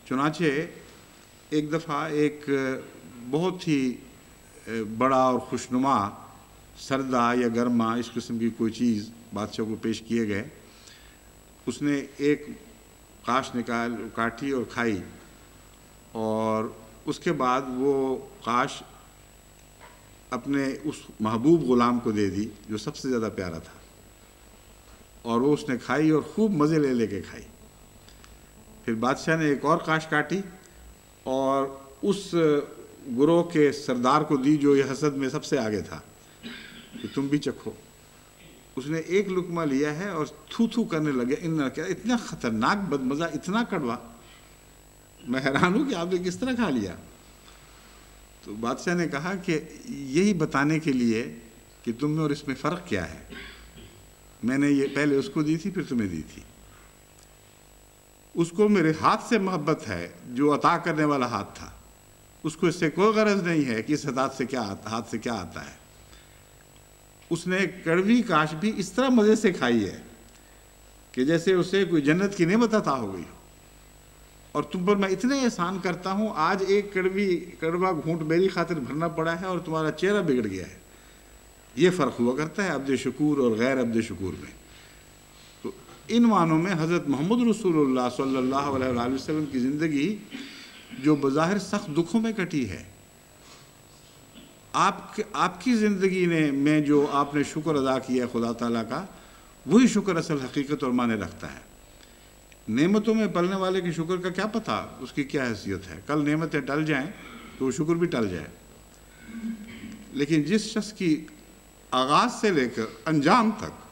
چنانچہ ایک دفعہ ایک بہت ہی بڑا اور خوشنما سردہ یا گرما اس قسم کی کوئی چیز بادشاہ کو پیش کیے گئے۔ اس نے ایک قاش کاٹی اور کھائی، اور اس کے بعد وہ قاش اپنے اس محبوب غلام کو دے دی جو سب سے زیادہ پیارا تھا، اور وہ اس نے کھائی اور خوب مزے لے لے کے کھائی۔ پھر بادشاہ نے ایک اور قاش کاٹی اور اس گروہ کے سردار کو دی جو یہ حسد میں سب سے آگے تھا کہ تم بھی چکھو۔ اس نے ایک لقمہ لیا ہے اور تھو تھو کرنے لگے، اتنا خطرناک بدمزہ، اتنا کڑوا، میں حیران ہوں کہ آپ نے کس طرح کھا لیا۔ تو بادشاہ نے کہا کہ یہی بتانے کے لیے کہ تم میں اور اس میں فرق کیا ہے، میں نے یہ پہلے اس کو دی تھی پھر تمہیں دی تھی۔ اس کو میرے ہاتھ سے محبت ہے جو عطا کرنے والا ہاتھ تھا، اس کو اس سے کوئی غرض نہیں ہے کہ اس ہاتھ سے کیا آتا ہے۔ اس نے کڑوی کاش بھی اس طرح مزے سے کھائی ہے کہ جیسے اسے کوئی جنت کی نعمت عطا ہو گئی ہو، اور تم پر میں اتنے احسان کرتا ہوں، آج ایک کڑوا گھونٹ میری خاطر بھرنا پڑا ہے اور تمہارا چہرہ بگڑ گیا ہے۔ یہ فرق ہوا کرتا ہے عبد شکور اور غیر عبد شکور میں۔ تو ان معنوں میں حضرت محمد رسول اللہ صلی اللہ علیہ وآلہ وسلم کی زندگی جو بظاہر سخت دکھوں میں کٹی ہے، آپ کی زندگی میں جو آپ نے شکر ادا کیا ہے خدا تعالیٰ کا، وہی شکر اصل حقیقت اور معنی رکھتا ہے۔ نعمتوں میں پلنے والے کے شکر کا کیا پتہ اس کی کیا حیثیت ہے، کل نعمتیں ٹل جائیں تو وہ شکر بھی ٹل جائے۔ لیکن جس شخص کی آغاز سے لے کر انجام تک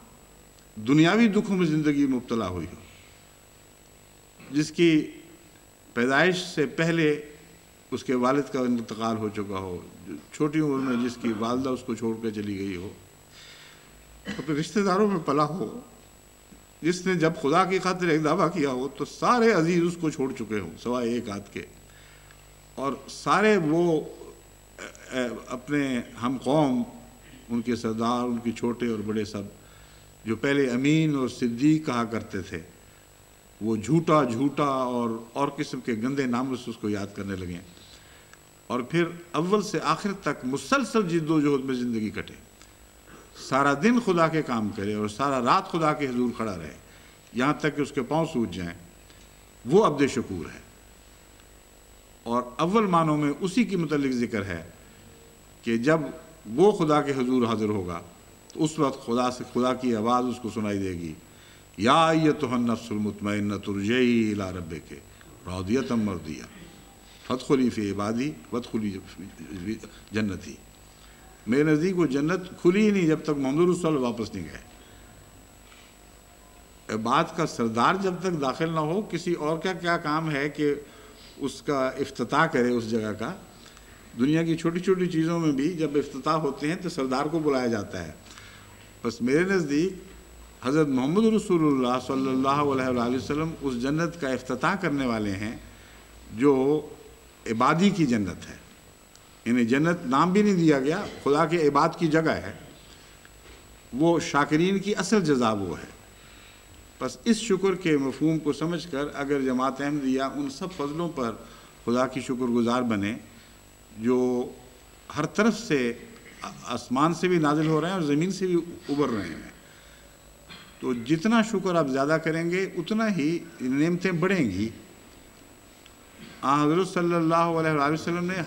دنیاوی دکھوں میں زندگی مبتلا ہوئی ہو، جس کی پیدائش سے پہلے اس کے والد کا انتقال ہو چکا ہو، چھوٹی عمر میں جس کی والدہ اس کو چھوڑ کر چلی گئی ہو، اپنے رشتہ داروں میں پلا ہو، جس نے جب خدا کی خاطر ایک دعویٰ کیا ہو تو سارے عزیز اس کو چھوڑ چکے ہوں سوائے ایک آدھ کے، اور سارے وہ اپنے ہم قوم، ان کے سردار، ان کے چھوٹے اور بڑے سب، جو پہلے امین اور صدیق کہا کرتے تھے، وہ جھوٹا اور قسم کے گندے ناموں سے اس کو یاد کرنے لگے، اور پھر اول سے آخر تک مسلسل جد و جہد میں زندگی کٹے، سارا دن خدا کے کام کرے اور سارا رات خدا کے حضور کھڑا رہے، یہاں تک کہ اس کے پاؤں سوج جائیں، وہ عبد شکور ہے۔ اور اول معنوں میں اسی کی متعلق ذکر ہے کہ جب وہ خدا کے حضور حاضر ہوگا تو اس وقت خدا کی آواز اس کو سنائی دے گی، یا ایتھا النفس المطمئنۃ ارجعی الی ربک راضیۃ مرضیہ فادخلی فی عبادی وادخلی جنتی۔ میرے نزدیک وہ جنت کھلی ہی نہیں جب تک محمد رسول اللہ واپس نہیں گئے۔ عباد کا سردار جب تک داخل نہ ہو، کسی اور کا کیا کام ہے کہ اس کا افتتاح کرے اس جگہ کا۔ دنیا کی چھوٹی چھوٹی چیزوں میں بھی جب افتتاح ہوتے ہیں تو سردار کو بلایا جاتا ہے۔ بس میرے نزدیک حضرت محمد رسول اللہ صلی اللہ علیہ وآلہ وسلم اس جنت کا افتتاح کرنے والے ہیں جو عبادی کی جنت ہے، یعنی جنت نام بھی نہیں دیا گیا، خدا کے عباد کی جگہ ہے، وہ شاکرین کی اصل جزا وہ ہے۔ بس اس شکر کے مفہوم کو سمجھ کر اگر جماعت احمدیہ ان سب فضلوں پر خدا کی شکر گزار بنیں جو ہر طرف سے آسمان سے بھی نازل ہو رہے ہیں اور زمین سے بھی ابھر رہے ہیں. تو جتنا شکر آپ زیادہ کریں گے اتنا ہی نعمتیں بڑھیں گی. حضرت صلی اللہ علیہ وآلہ وسلم نے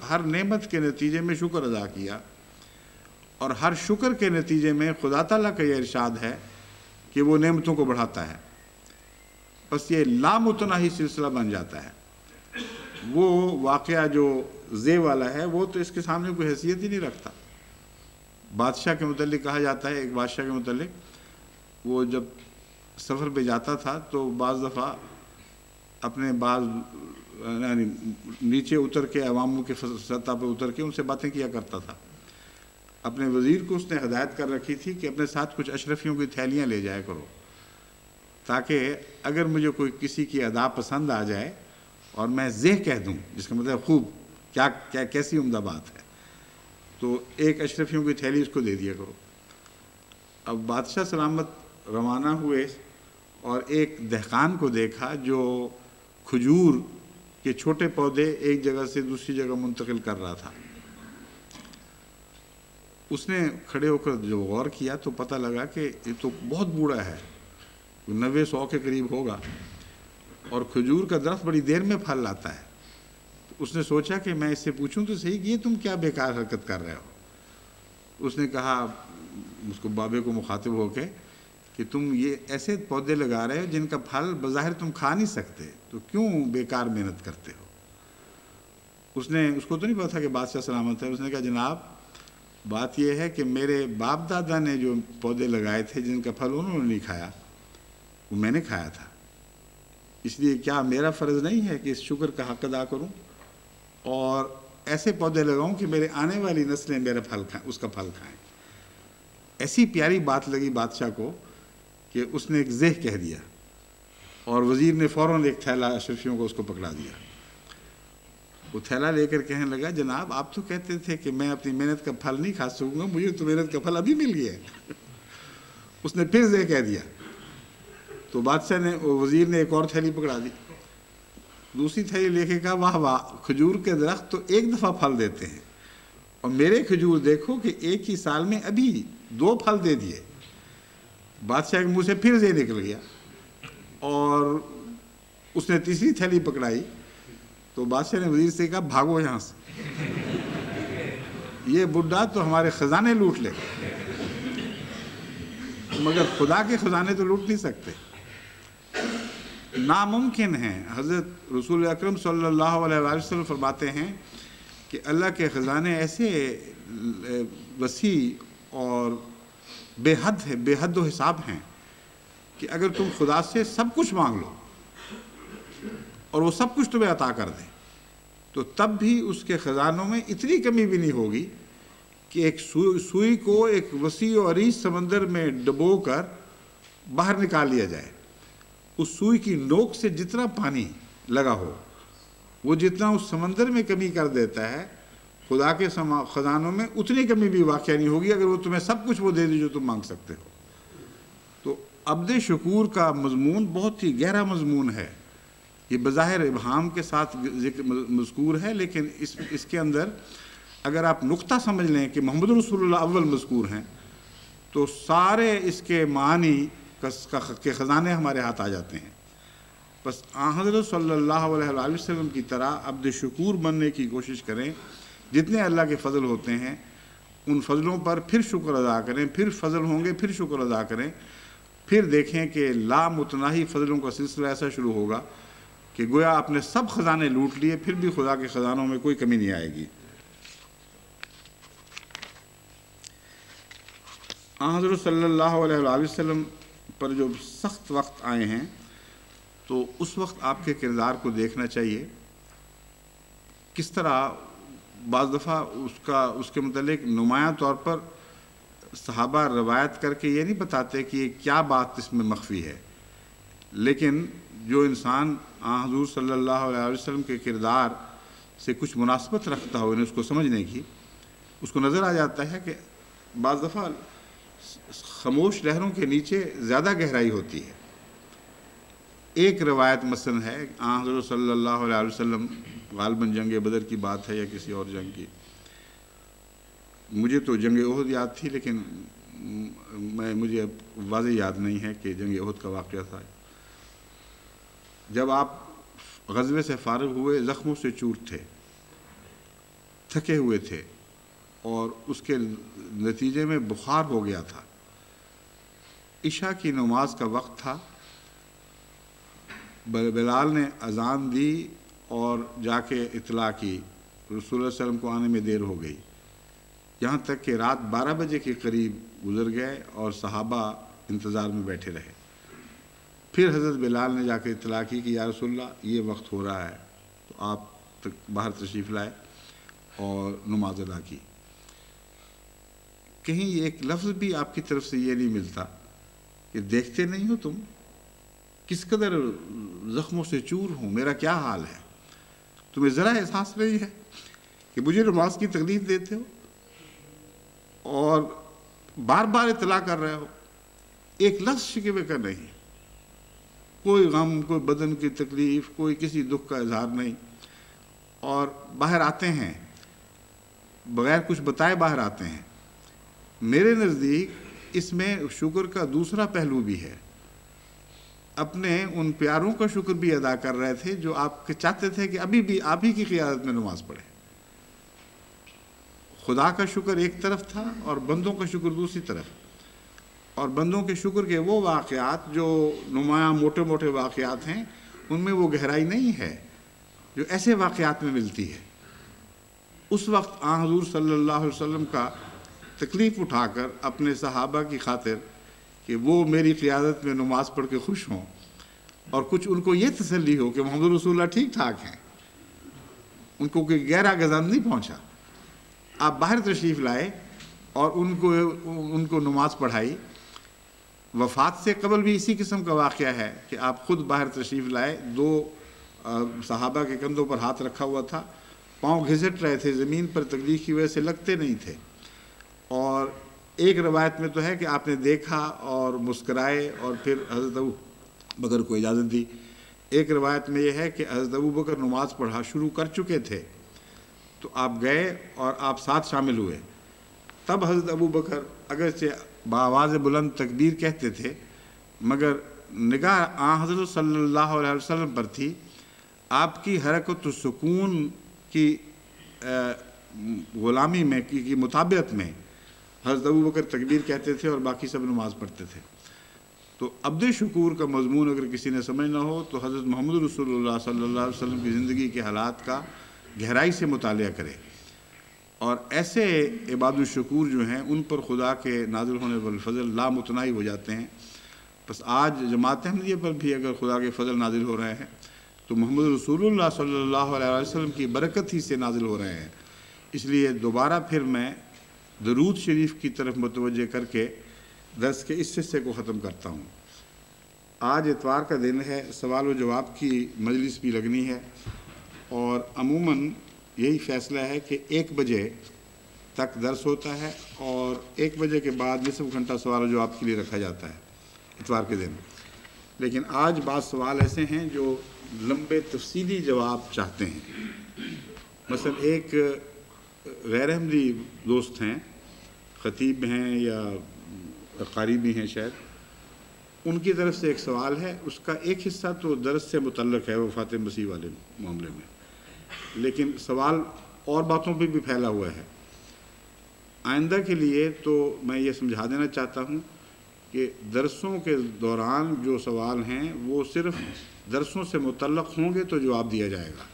ہر نعمت کے نتیجے میں شکر ادا کیا، اور ہر شکر کے نتیجے میں خدا تعالیٰ کا یہ ارشاد ہے کہ وہ نعمتوں کو بڑھاتا ہے. بس یہ لامتناہی سلسلہ بن جاتا ہے. وہ واقعہ جو زے والا ہے وہ تو اس کے سامنے کوئی حیثیت ہی نہیں رکھتا. بادشاہ کے متعلق کہا جاتا ہے، ایک بادشاہ کے متعلق، وہ جب سفر پہ جاتا تھا تو بعض دفعہ اپنے یعنی نیچے اتر کے عواموں کے سطح پہ اتر کے ان سے باتیں کیا کرتا تھا. اپنے وزیر کو اس نے ہدایت کر رکھی تھی کہ اپنے ساتھ کچھ اشرفیوں کی تھیلیاں لے جایا کرو، تاکہ اگر مجھے کوئی کسی کی ادا پسند آ جائے اور میں زہ کہہ دوں، جس کا مطلب خوب، کیسی عمدہ بات ہے، تو ایک اشرفیوں کی تھیلی اس کو دے دیا کرو. اب بادشاہ سلامت روانہ ہوئے اور ایک دہقان کو دیکھا جو کھجور کے چھوٹے پودے ایک جگہ سے دوسری جگہ منتقل کر رہا تھا. اس نے کھڑے ہو کر جو غور کیا تو پتہ لگا کہ یہ تو بہت بوڑھا ہے، 90-100 کے قریب ہوگا، اور کھجور کا درخت بڑی دیر میں پھل لاتا ہے. اس نے سوچا کہ میں اس سے پوچھوں تو صحیح کہ یہ تم کیا بیکار حرکت کر رہے ہو. اس نے کہا اس کو، بابے کو مخاطب ہو کے، کہ تم یہ ایسے پودے لگا رہے ہو جن کا پھل بظاہر تم کھا نہیں سکتے، تو کیوں بیکار محنت کرتے ہو. اس کو تو نہیں پتا تھا کہ بادشاہ سلامت ہے. اس نے کہا جناب بات یہ ہے کہ میرے باپ دادا نے جو پودے لگائے تھے جن کا پھل انہوں نے نہیں کھایا، وہ میں نے کھایا تھا، اس لیے کیا میرا فرض نہیں ہے کہ اس شکر کا حق ادا کروں اور ایسے پودے لگاؤں کہ میرے آنے والی نسلیں میرا پھل کھائیں، اس کا پھل کھائیں. ایسی پیاری بات لگی بادشاہ کو کہ اس نے ایک زہ کہہ دیا، اور وزیر نے فوراً ایک تھیلا اشرفیوں کو اس کو پکڑا دیا. وہ تھیلا لے کر کہنے لگا جناب آپ تو کہتے تھے کہ میں اپنی محنت کا پھل نہیں کھا سکوں گا، مجھے تو محنت کا پھل ابھی مل گیا ہے. اس نے پھر زہ کہہ دیا. تو بادشاہ نے، وزیر نے ایک اور تھیلی پکڑا دی. دوسری تھیلی لے کے کہا واہ واہ، کھجور کے درخت تو ایک دفعہ پھل دیتے ہیں، اور میرے کھجور دیکھو کہ ایک ہی سال میں ابھی 2 پھل دے دیے. بادشاہ کے منہ سے پھر زہ نکل گیا، اور اس نے تیسری تھیلی پکڑائی. تو بادشاہ نے وزیر سے کہا بھاگو یہاں سے، یہ بڈھا تو ہمارے خزانے لوٹ لے گا، مگر خدا کے خزانے تو لوٹ نہیں سکتے. ناممکن ہے. حضرت رسول اکرم صلی اللہ علیہ وآلہ وسلم فرماتے ہیں کہ اللہ کے خزانے ایسے وسیع اور بے حد و حساب ہیں کہ اگر تم خدا سے سب کچھ مانگ لو اور وہ سب کچھ تمہیں عطا کر دیں تو تب بھی اس کے خزانوں میں اتنی کمی بھی نہیں ہوگی کہ ایک سوئی کو ایک وسیع و عریض سمندر میں ڈبو کر باہر نکال لیا جائے. اس سوئی کی نوک سے جتنا پانی لگا ہو وہ جتنا اس سمندر میں کمی کر دیتا ہے، خدا کے خزانوں میں اتنی کمی بھی واقع نہیں ہوگی اگر وہ تمہیں سب کچھ وہ دے دے جو تم مانگ سکتے ہو. تو عبد شکور کا مضمون بہت ہی گہرا مضمون ہے. یہ بظاہر ابہام کے ساتھ مذکور ہے، لیکن اس کے اندر اگر آپ نقطہ سمجھ لیں کہ محمد رسول اللہ اول مذکور ہیں تو سارے اس کے معنی کے خزانے ہمارے ہاتھ آ جاتے ہیں. بس حضرت صلی اللہ علیہ وآلہ وسلم کی طرح عبد شکور بننے کی کوشش کریں. جتنے اللہ کے فضل ہوتے ہیں ان فضلوں پر پھر شکر ادا کریں، پھر فضل ہوں گے پھر شکر ادا کریں. پھر دیکھیں کہ لامتناہی فضلوں کا سلسلہ ایسا شروع ہوگا کہ گویا آپ نے سب خزانے لوٹ لیے پھر بھی خدا کے خزانوں میں کوئی کمی نہیں آئے گی. حضرت صلی اللہ علیہ وآلہ وسلم پر جو سخت وقت آئے ہیں تو اس وقت آپ کے کردار کو دیکھنا چاہیے. کس طرح بعض دفعہ اس کے متعلق نمایاں طور پر صحابہ روایت کر کے یہ نہیں بتاتے کہ یہ کیا بات اس میں مخفی ہے، لیکن جو انسان حضور صلی اللہ علیہ وسلم کے کردار سے کچھ مناسبت رکھتا ہو انہیں اس کو سمجھنے کی، اس کو نظر آ جاتا ہے کہ بعض دفعہ خاموش لہروں کے نیچے زیادہ گہرائی ہوتی ہے. ایک روایت مثلا ہے حضرت صلی اللہ علیہ وسلم، غالباً جنگ بدر کی بات ہے یا کسی اور جنگ کی، مجھے تو جنگ احد یاد تھی لیکن مجھے اب واضح یاد نہیں ہے کہ جنگ احد کا واقعہ تھا۔ جب آپ غزوے سے فارغ ہوئے، زخموں سے چور تھے، تھکے ہوئے تھے، اور اس کے نتیجے میں بخار ہو گیا تھا، عشاء کی نماز کا وقت تھا، بلال نے اذان دی اور جا کے اطلاع کی، رسول اللہ صلی اللہ علیہ وسلم کو آنے میں دیر ہو گئی، یہاں تک کہ رات 12 بجے کے قریب گزر گئے اور صحابہ انتظار میں بیٹھے رہے۔ پھر حضرت بلال نے جا کے اطلاع کی کہ یا رسول اللہ یہ وقت ہو رہا ہے، تو آپ باہر تشریف لائے اور نماز ادا کی۔ کہیں یہ ایک لفظ بھی آپ کی طرف سے یہ نہیں ملتا کہ دیکھتے نہیں ہو تم کس قدر زخموں سے چور ہوں، میرا کیا حال ہے، تمہیں ذرا احساس نہیں ہے کہ مجھے نماز کی تکلیف دیتے ہو اور بار بار اطلاع کر رہے ہو، ایک لفظ شکوے کا نہیں، کوئی غم، کوئی بدن کی تکلیف، کوئی کسی دکھ کا اظہار نہیں، اور باہر آتے ہیں بغیر کچھ بتائے باہر آتے ہیں۔ میرے نزدیک اس میں شکر کا دوسرا پہلو بھی ہے، اپنے ان پیاروں کا شکر بھی ادا کر رہے تھے جو آپ کے چاہتے تھے کہ ابھی بھی آپ ہی کی قیادت میں نماز پڑھے۔ خدا کا شکر ایک طرف تھا اور بندوں کا شکر دوسری طرف، اور بندوں کے شکر کے وہ واقعات جو نمایاں موٹے موٹے واقعات ہیں، ان میں وہ گہرائی نہیں ہے جو ایسے واقعات میں ملتی ہے۔ اس وقت حضور صلی اللہ علیہ وسلم کا تکلیف اٹھا کر اپنے صحابہ کی خاطر کہ وہ میری قیادت میں نماز پڑھ کے خوش ہوں، اور کچھ ان کو یہ تسلی ہو کہ محمد رسول اللہ ٹھیک ٹھاک ہیں، ان کو کوئی گہرا غضب نہیں پہنچا، آپ باہر تشریف لائے اور ان کو نماز پڑھائی۔ وفات سے قبل بھی اسی قسم کا واقعہ ہے کہ آپ خود باہر تشریف لائے، 2 صحابہ کے کندھوں پر ہاتھ رکھا ہوا تھا، پاؤں گھسٹ رہے تھے زمین پر، تکلیف کی وجہ سے لگتے نہیں تھے، اور ایک روایت میں تو ہے کہ آپ نے دیکھا اور مسکرائے اور پھر حضرت ابو بکر کو اجازت دی۔ ایک روایت میں یہ ہے کہ حضرت ابو بکر نماز پڑھا شروع کر چکے تھے تو آپ گئے اور آپ ساتھ شامل ہوئے، تب حضرت ابو بکر اگرچہ بآواز بلند تکبیر کہتے تھے مگر نگاہ حضرت صلی اللہ علیہ وسلم پر تھی، آپ کی حرکت و سکون کی غلامی میں کی مطابقت میں حضرت ابو بکر تکبیر کہتے تھے اور باقی سب نماز پڑھتے تھے۔ تو عبد شکور کا مضمون اگر کسی نے سمجھنا ہو تو حضرت محمد رسول اللہ صلی اللہ علیہ وسلم کی زندگی کے حالات کا گہرائی سے مطالعہ کرے، اور ایسے عباد الشکور جو ہیں ان پر خدا کے نازل ہونے والفضل لامتناہی ہو جاتے ہیں۔ بس آج جماعت احمدیہ پر بھی اگر خدا کے فضل نازل ہو رہے ہیں تو محمد رسول اللہ صلی اللہ علیہ وسلم کی برکت ہی سے نازل ہو رہے ہیں۔ اس لیے دوبارہ پھر میں درود شریف کی طرف متوجہ کر کے درس کے اس حصے کو ختم کرتا ہوں۔ آج اتوار کا دن ہے، سوال و جواب کی مجلس بھی لگنی ہے، اور عموماً یہی فیصلہ ہے کہ 1 بجے تک درس ہوتا ہے اور 1 بجے کے بعد نصف گھنٹہ سوال و جواب کے لیے رکھا جاتا ہے اتوار کے دن۔ لیکن آج بعض سوال ایسے ہیں جو لمبے تفصیلی جواب چاہتے ہیں۔ مثلا ایک غیر احمدی دوست ہیں، خطیب ہیں یا قاری بھی ہیں شاید، ان کی طرف سے ایک سوال ہے، اس کا ایک حصہ تو درس سے متعلق ہے وفات مسیح والے معاملے میں، لیکن سوال اور باتوں پہ بھی پھیلا ہوا ہے۔ آئندہ کے لیے تو میں یہ سمجھا دینا چاہتا ہوں کہ درسوں کے دوران جو سوال ہیں وہ صرف درسوں سے متعلق ہوں گے تو جواب دیا جائے گا۔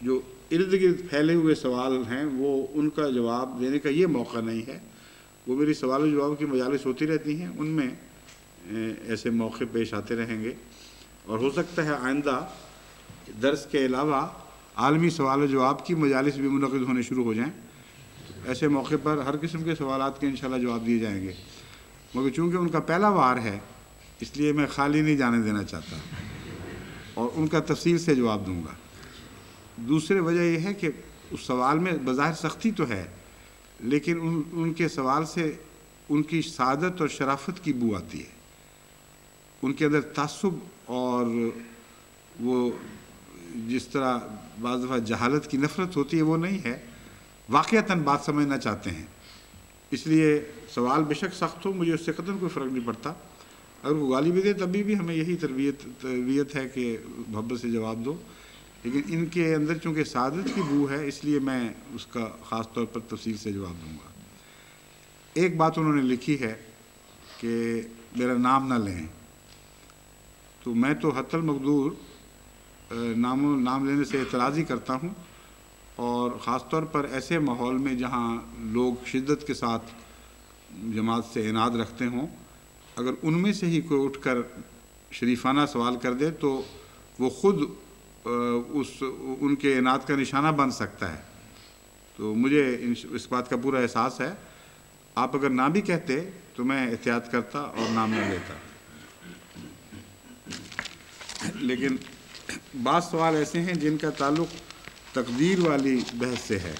جو ارد گرد پھیلے ہوئے سوال ہیں وہ ان کا جواب دینے کا یہ موقع نہیں ہے۔ وہ میری سوال و جواب کی مجالس ہوتی رہتی ہیں، ان میں ایسے موقع پیش آتے رہیں گے، اور ہو سکتا ہے آئندہ درس کے علاوہ عالمی سوال و جواب کی مجالس بھی منعقد ہونے شروع ہو جائیں۔ ایسے موقع پر ہر قسم کے سوالات کے انشاءاللہ جواب دیے جائیں گے، مگر چونکہ ان کا پہلا وار ہے اس لیے میں خالی نہیں جانے دینا چاہتا اور ان کا تفصیل سے جواب دوں گا۔ دوسری وجہ یہ ہے کہ اس سوال میں بظاہر سختی تو ہے، لیکن ان کے سوال سے ان کی سعادت اور شرافت کی بو آتی ہے، ان کے اندر تعصب اور وہ جس طرح بعض دفعہ جہالت کی نفرت ہوتی ہے وہ نہیں ہے، واقعتاً بات سمجھنا چاہتے ہیں. اس لیے سوال بے شک سخت ہو، مجھے اس سے قطعاً کوئی فرق نہیں پڑتا. اگر وہ گالی بھی دے تبھی بھی ہمیں یہی تربیت ہے کہ محبت سے جواب دو. لیکن ان کے اندر چونکہ سعادت کی بو ہے اس لیے میں اس کا خاص طور پر تفصیل سے جواب دوں گا. ایک بات انہوں نے لکھی ہے کہ میرا نام نہ لیں، تو میں تو حتی المقدور نام لینے سے اعتراض ہی کرتا ہوں، اور خاص طور پر ایسے ماحول میں جہاں لوگ شدت کے ساتھ جماعت سے عناد رکھتے ہوں، اگر ان میں سے ہی کوئی اٹھ کر شریفانہ سوال کر دے تو وہ خود ان کے عناد کا نشانہ بن سکتا ہے. تو مجھے اس بات کا پورا احساس ہے. آپ اگر نہ بھی کہتے تو میں احتیاط کرتا اور نام نہ لیتا. لیکن بعض سوال ایسے ہیں جن کا تعلق تقدیر والی بحث سے ہے،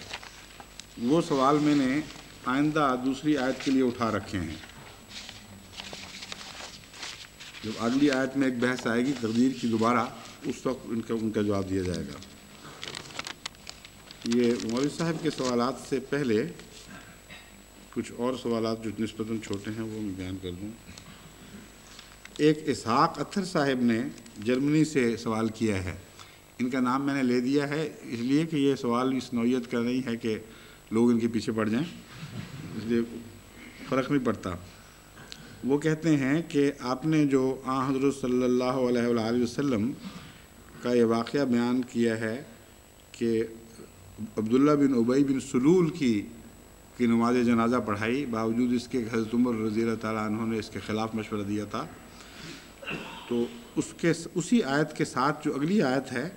وہ سوال میں نے آئندہ دوسری آیت کے لیے اٹھا رکھے ہیں. جب اگلی آیت میں ایک بحث آئے گی تقدیر کی دوبارہ، اس وقت ان کا جواب دیا جائے گا. یہ مولوی صاحب کے سوالات سے پہلے کچھ اور سوالات جو نسبتاً چھوٹے ہیں وہ میں بیان کر دوں. ایک اسحاق اطہر صاحب نے جرمنی سے سوال کیا ہے. ان کا نام میں نے لے دیا ہے اس لیے کہ یہ سوال اس نوعیت کا نہیں ہے کہ لوگ ان کے پیچھے پڑ جائیں، اس لیے فرق نہیں پڑتا. وہ کہتے ہیں کہ آپ نے جو حضرت صلی اللہ علیہ وآلہ وسلم کا یہ واقعہ بیان کیا ہے کہ عبداللہ بن ابی بن سلول کی نماز جنازہ پڑھائی، باوجود اس کے حضرت عمر رضی اللہ تعالیٰ عنہ نے اس کے خلاف مشورہ دیا تھا. تو اسی آیت کے ساتھ جو اگلی آیت ہے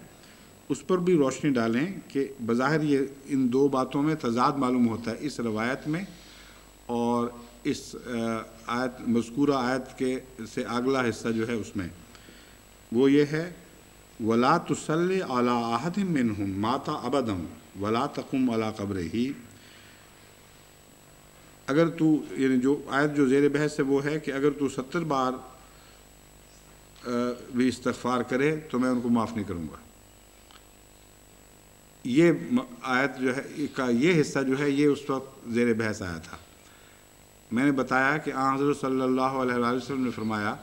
اس پر بھی روشنی ڈالیں کہ بظاہر یہ ان دو باتوں میں تضاد معلوم ہوتا ہے، اس روایت میں اور اس آیت مذکورہ آیت کے سے اگلا حصہ جو ہے اس میں. وہ یہ ہے وَلَا تُصَلِّ عَلَىٰ أَحَدٍ مِّنْهُمْ مَاتَ أَبَدًا وَلَا تَقُمْ عَلَىٰ قَبْرِهِ. اگر تو یعنی جو آیت جو زیر بحث ہے وہ ہے کہ اگر تو 70 بار بھی استغفار کرے تو میں ان کو معاف نہیں کروں گا. یہ آیت جو ہے کا یہ حصہ جو ہے یہ اس وقت زیر بحث آیا تھا. میں نے بتایا کہ حضرت صلی اللہ علیہ وآلہ وسلم نے فرمایا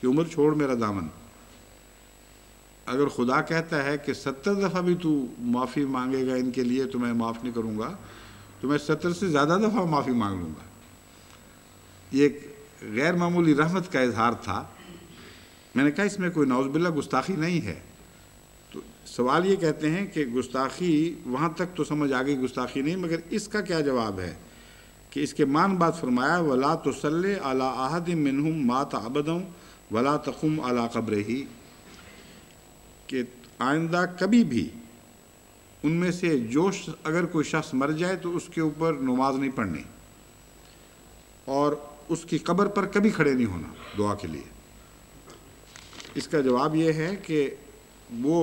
کہ عمر چھوڑ میرا دامن، اگر خدا کہتا ہے کہ 70 دفعہ بھی تو معافی مانگے گا ان کے لیے تو میں معاف نہیں کروں گا، تو میں 70 سے زیادہ دفعہ معافی مانگ لوں گا. یہ ایک غیر معمولی رحمت کا اظہار تھا. میں نے کہا اس میں کوئی نعوذ باللہ گستاخی نہیں ہے. تو سوال یہ کہتے ہیں کہ گستاخی وہاں تک تو سمجھ آ گئی گستاخی نہیں، مگر اس کا کیا جواب ہے کہ اس کے مان بات فرمایا وَلَا تُصَلِّ عَلَىٰ أَحَدٍ مِّنْهُمْ مَاتَ أَبَدًا وَلَا تَقُمْ عَلَىٰ قَبْرِهِ، کہ آئندہ کبھی بھی ان میں سے جو اگر کوئی شخص مر جائے تو اس کے اوپر نماز نہیں پڑھنی اور اس کی قبر پر کبھی کھڑے نہیں ہونا دعا کے لیے. اس کا جواب یہ ہے کہ وہ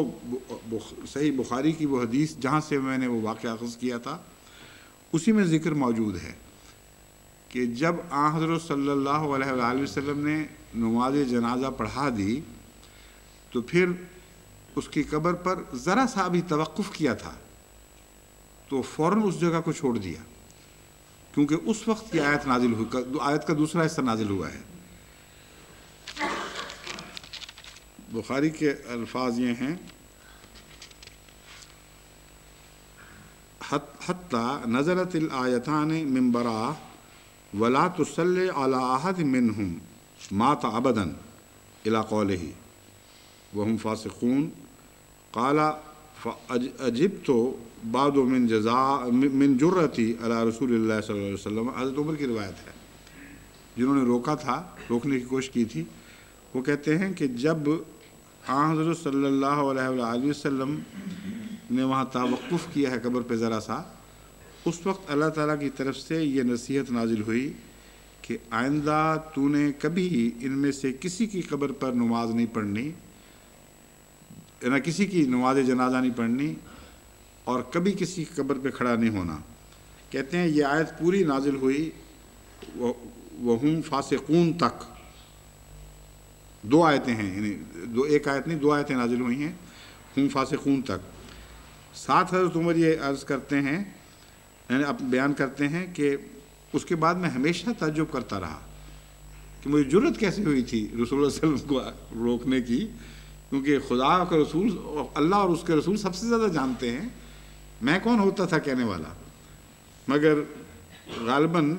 صحیح بخاری کی وہ حدیث جہاں سے میں نے وہ واقعہ اخذ کیا تھا اسی میں ذکر موجود ہے کہ جب حضرت صلی اللہ علیہ وآلہ وسلم نے نماز جنازہ پڑھا دی تو پھر اس کی قبر پر ذرا سا بھی توقف کیا تھا تو فوراً اس جگہ کو چھوڑ دیا، کیونکہ اس وقت کی آیت نازل ہوئی، آیت کا دوسرا حصہ نازل ہوا ہے. بخاری کے الفاظ یہ ہیں حتیٰ نزلت الآیتان من براء ولا تصلی علی احد منہم مات ابدا الی قولہ وهم فاسقون قال فاجبت بعد من جرتی علی رسول اللہ صلی اللہ علیہ وسلم. حضرت عمر کی روایت ہے، جنہوں نے روکا تھا، روکنے کی کوشش کی تھی. وہ کہتے ہیں کہ جب حضرت صلی اللہ علیہ وآلہ وسلم نے وہاں توقف کیا ہے قبر پہ ذرا سا، اس وقت اللہ تعالیٰ کی طرف سے یہ نصیحت نازل ہوئی کہ آئندہ تو نے کبھی ان میں سے کسی کی قبر پر نماز نہیں پڑھنی، نہ کسی کی نماز جنازہ نہیں پڑھنی اور کبھی کسی کی قبر پہ کھڑا نہیں ہونا. کہتے ہیں یہ آیت پوری نازل ہوئی وَهُمْ فَاسِقُونَ تک، دو آیتیں ہیں، یعنی ایک آیت نہیں، دو آیتیں نازل ہوئی ہیں ہم فاسقون تک۔ ساتھ حضرت عمر یہ عرض کرتے ہیں، یعنی بیان کرتے ہیں کہ اس کے بعد میں ہمیشہ تعجب کرتا رہا کہ مجھے جرت کیسے ہوئی تھی رسول اللہ صلی اللہ علیہ وسلم کو روکنے کی، کیونکہ خدا کا رسول، اللہ اور اس کے رسول سب سے زیادہ جانتے ہیں، میں کون ہوتا تھا کہنے والا۔ مگر غالباً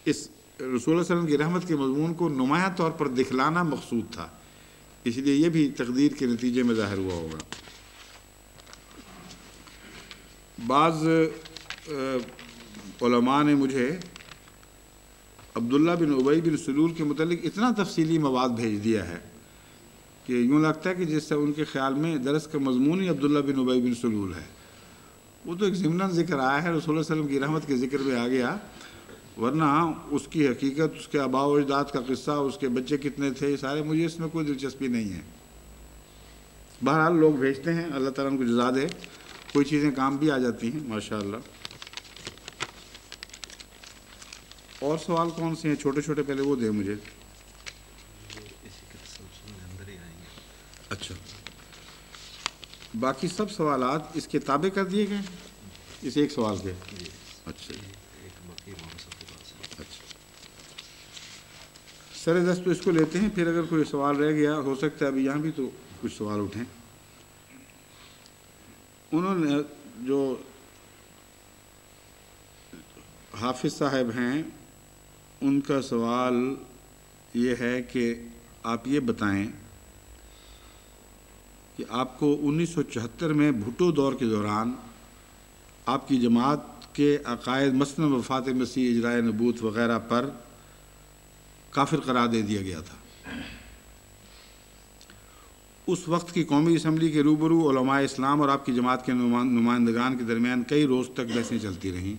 اس رسول اللہ صلی اللہ علیہ وسلم کی رحمت کے مضمون کو نمایاں طور پر دکھلانا مقصود تھا، اس لیے یہ بھی تقدیر کے نتیجے میں ظاہر ہوا ہوگا۔ بعض علماء نے مجھے عبداللہ بن ابی بن سلول کے متعلق اتنا تفصیلی مواد بھیج دیا ہے کہ یوں لگتا ہے کہ جس سے ان کے خیال میں درس کا مضمون ہی عبداللہ بن ابی بن سلول ہے۔ وہ تو ایک ضمناً ذکر آیا ہے، رسول اللہ صلی اللہ علیہ وسلم کی رحمت کے ذکر میں آ گیا، ورنہ اس کی حقیقت، اس کے آباء و اجداد کا قصہ، اس کے بچے کتنے تھے، یہ سارے مجھے اس میں کوئی دلچسپی نہیں ہے۔ بہرحال لوگ بھیجتے ہیں، اللہ تعالیٰ ان کو جزا دے، کوئی چیزیں کام بھی آ جاتی ہیں ماشاءاللہ۔ اور سوال کون سے ہیں چھوٹے چھوٹے، پہلے وہ دے مجھے۔ اچھا، باقی سب سوالات اس کے تابع کر دیے گئے اس ایک سوال کے؟ اچھا اچھا، سر دست تو اس کو لیتے ہیں، پھر اگر کوئی سوال رہ گیا ہو سکتا ہے ابھی یہاں بھی تو کچھ سوال اٹھیں۔ انہوں نے جو حافظ صاحب ہیں، ان کا سوال یہ ہے کہ آپ یہ بتائیں کہ آپ کو 1974 میں بھٹو دور کے دوران آپ کی جماعت کے عقائد مثلا وفات مسیح، اجرائے نبوت وغیرہ پر کافر قرار دے دیا گیا تھا۔ اس وقت کی قومی اسمبلی کے روبرو علماء اسلام اور آپ کی جماعت کے نمائندگان کے درمیان کئی روز تک بحثیں چلتی رہیں۔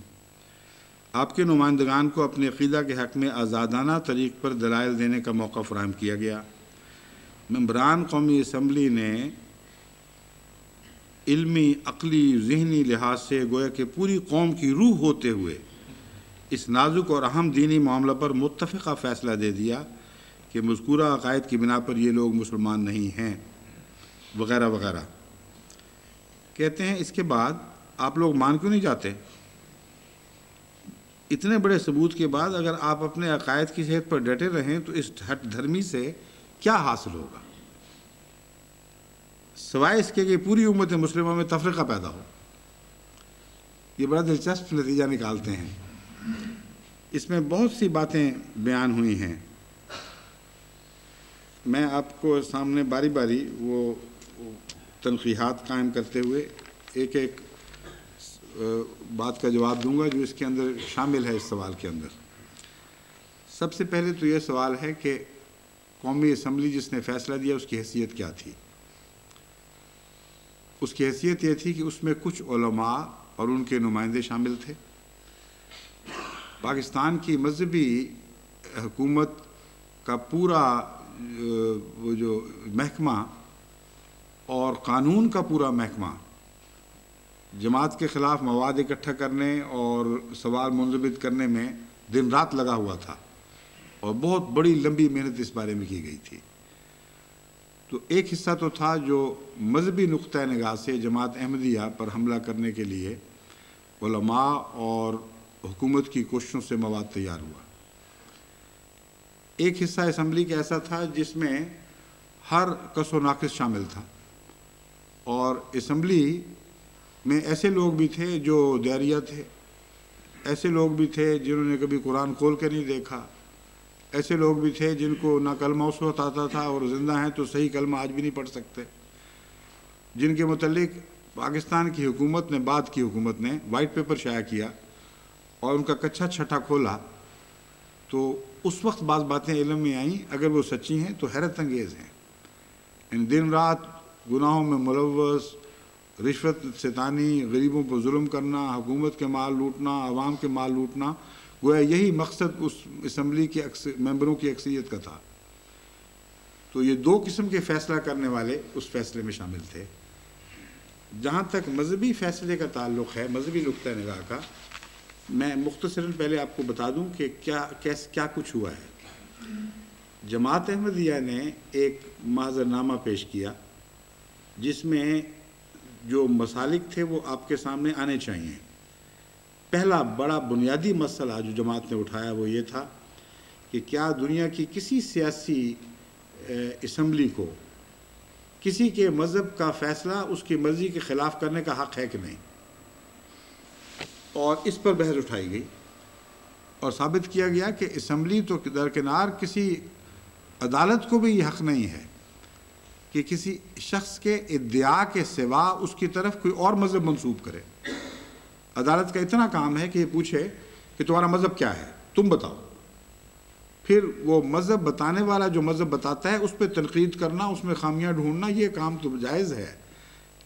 آپ کے نمائندگان کو اپنے عقیدہ کے حق میں آزادانہ طریق پر دلائل دینے کا موقع فراہم کیا گیا۔ ممبران قومی اسمبلی نے علمی، عقلی، ذہنی لحاظ سے گویا کہ پوری قوم کی روح ہوتے ہوئے اس نازک اور اہم دینی معاملہ پر متفقہ فیصلہ دے دیا کہ مذکورہ عقائد کی بنا پر یہ لوگ مسلمان نہیں ہیں وغیرہ وغیرہ۔ کہتے ہیں اس کے بعد آپ لوگ مان کیوں نہیں جاتے؟ اتنے بڑے ثبوت کے بعد اگر آپ اپنے عقائد کی صحت پر ڈٹے رہیں تو اس ہٹ دھرمی سے کیا حاصل ہوگا، سوائے اس کے کہ پوری امت مسلمہ میں تفرقہ پیدا ہو۔ یہ بڑا دلچسپ نتیجہ نکالتے ہیں۔ اس میں بہت سی باتیں بیان ہوئی ہیں، میں آپ کو سامنے باری باری وہ تنقیحات قائم کرتے ہوئے ایک ایک بات کا جواب دوں گا جو اس کے اندر شامل ہے۔ اس سوال کے اندر سب سے پہلے تو یہ سوال ہے کہ قومی اسمبلی جس نے فیصلہ دیا اس کی حیثیت کیا تھی؟ اس کی حیثیت یہ تھی کہ اس میں کچھ علماء اور ان کے نمائندے شامل تھے۔ پاکستان کی مذہبی حکومت کا پورا وہ جو محکمہ اور قانون کا پورا محکمہ جماعت کے خلاف مواد اکٹھا کرنے اور سوال منضبط کرنے میں دن رات لگا ہوا تھا، اور بہت بڑی لمبی محنت اس بارے میں کی گئی تھی۔ تو ایک حصہ تو تھا جو مذہبی نقطہ نگاہ سے جماعت احمدیہ پر حملہ کرنے کے لیے علماء اور حکومت کی کوششوں سے مواد تیار ہوا۔ ایک حصہ اسمبلی کا ایسا تھا جس میں ہر کس و ناقص شامل تھا، اور اسمبلی میں ایسے لوگ بھی تھے جو داعیہ تھے، ایسے لوگ بھی تھے جنہوں نے کبھی قرآن کھول کے نہیں دیکھا، ایسے لوگ بھی تھے جن کو نہ کلمہ اس وقت آتا تھا اور زندہ ہیں تو صحیح کلمہ آج بھی نہیں پڑھ سکتے، جن کے متعلق پاکستان کی حکومت نے، بعد کی حکومت نے وائٹ پیپر شائع کیا اور ان کا کچھا چھٹا کھولا تو اس وقت بعض باتیں علم میں آئیں، اگر وہ سچی ہیں تو حیرت انگیز ہیں۔ ان دن رات گناہوں میں ملوث، رشوت ستانی، غریبوں پر ظلم کرنا، حکومت کے مال لوٹنا، عوام کے مال لوٹنا، گویا یہی مقصد اس اسمبلی کے ممبروں کی اکثریت کا تھا۔ تو یہ دو قسم کے فیصلہ کرنے والے اس فیصلے میں شامل تھے۔ جہاں تک مذہبی فیصلے کا تعلق ہے، مذہبی نقطہ نگاہ کا، میں مختصراً پہلے آپ کو بتا دوں کہ کیا کچھ ہوا ہے۔ جماعت احمدیہ نے ایک معذرنامہ پیش کیا جس میں جو مسالک تھے وہ آپ کے سامنے آنے چاہیے۔ پہلا بڑا بنیادی مسئلہ جو جماعت نے اٹھایا وہ یہ تھا کہ کیا دنیا کی کسی سیاسی اسمبلی کو کسی کے مذہب کا فیصلہ اس کی مرضی کے خلاف کرنے کا حق ہے کہ نہیں، اور اس پر بحث اٹھائی گئی اور ثابت کیا گیا کہ اسمبلی تو درکنار، کسی عدالت کو بھی یہ حق نہیں ہے کہ کسی شخص کے ادعا کے سوا اس کی طرف کوئی اور مذہب منسوب کرے۔ عدالت کا اتنا کام ہے کہ یہ پوچھے کہ تمہارا مذہب کیا ہے، تم بتاؤ، پھر وہ مذہب بتانے والا جو مذہب بتاتا ہے اس پہ تنقید کرنا، اس میں خامیاں ڈھونڈنا، یہ کام تو جائز ہے،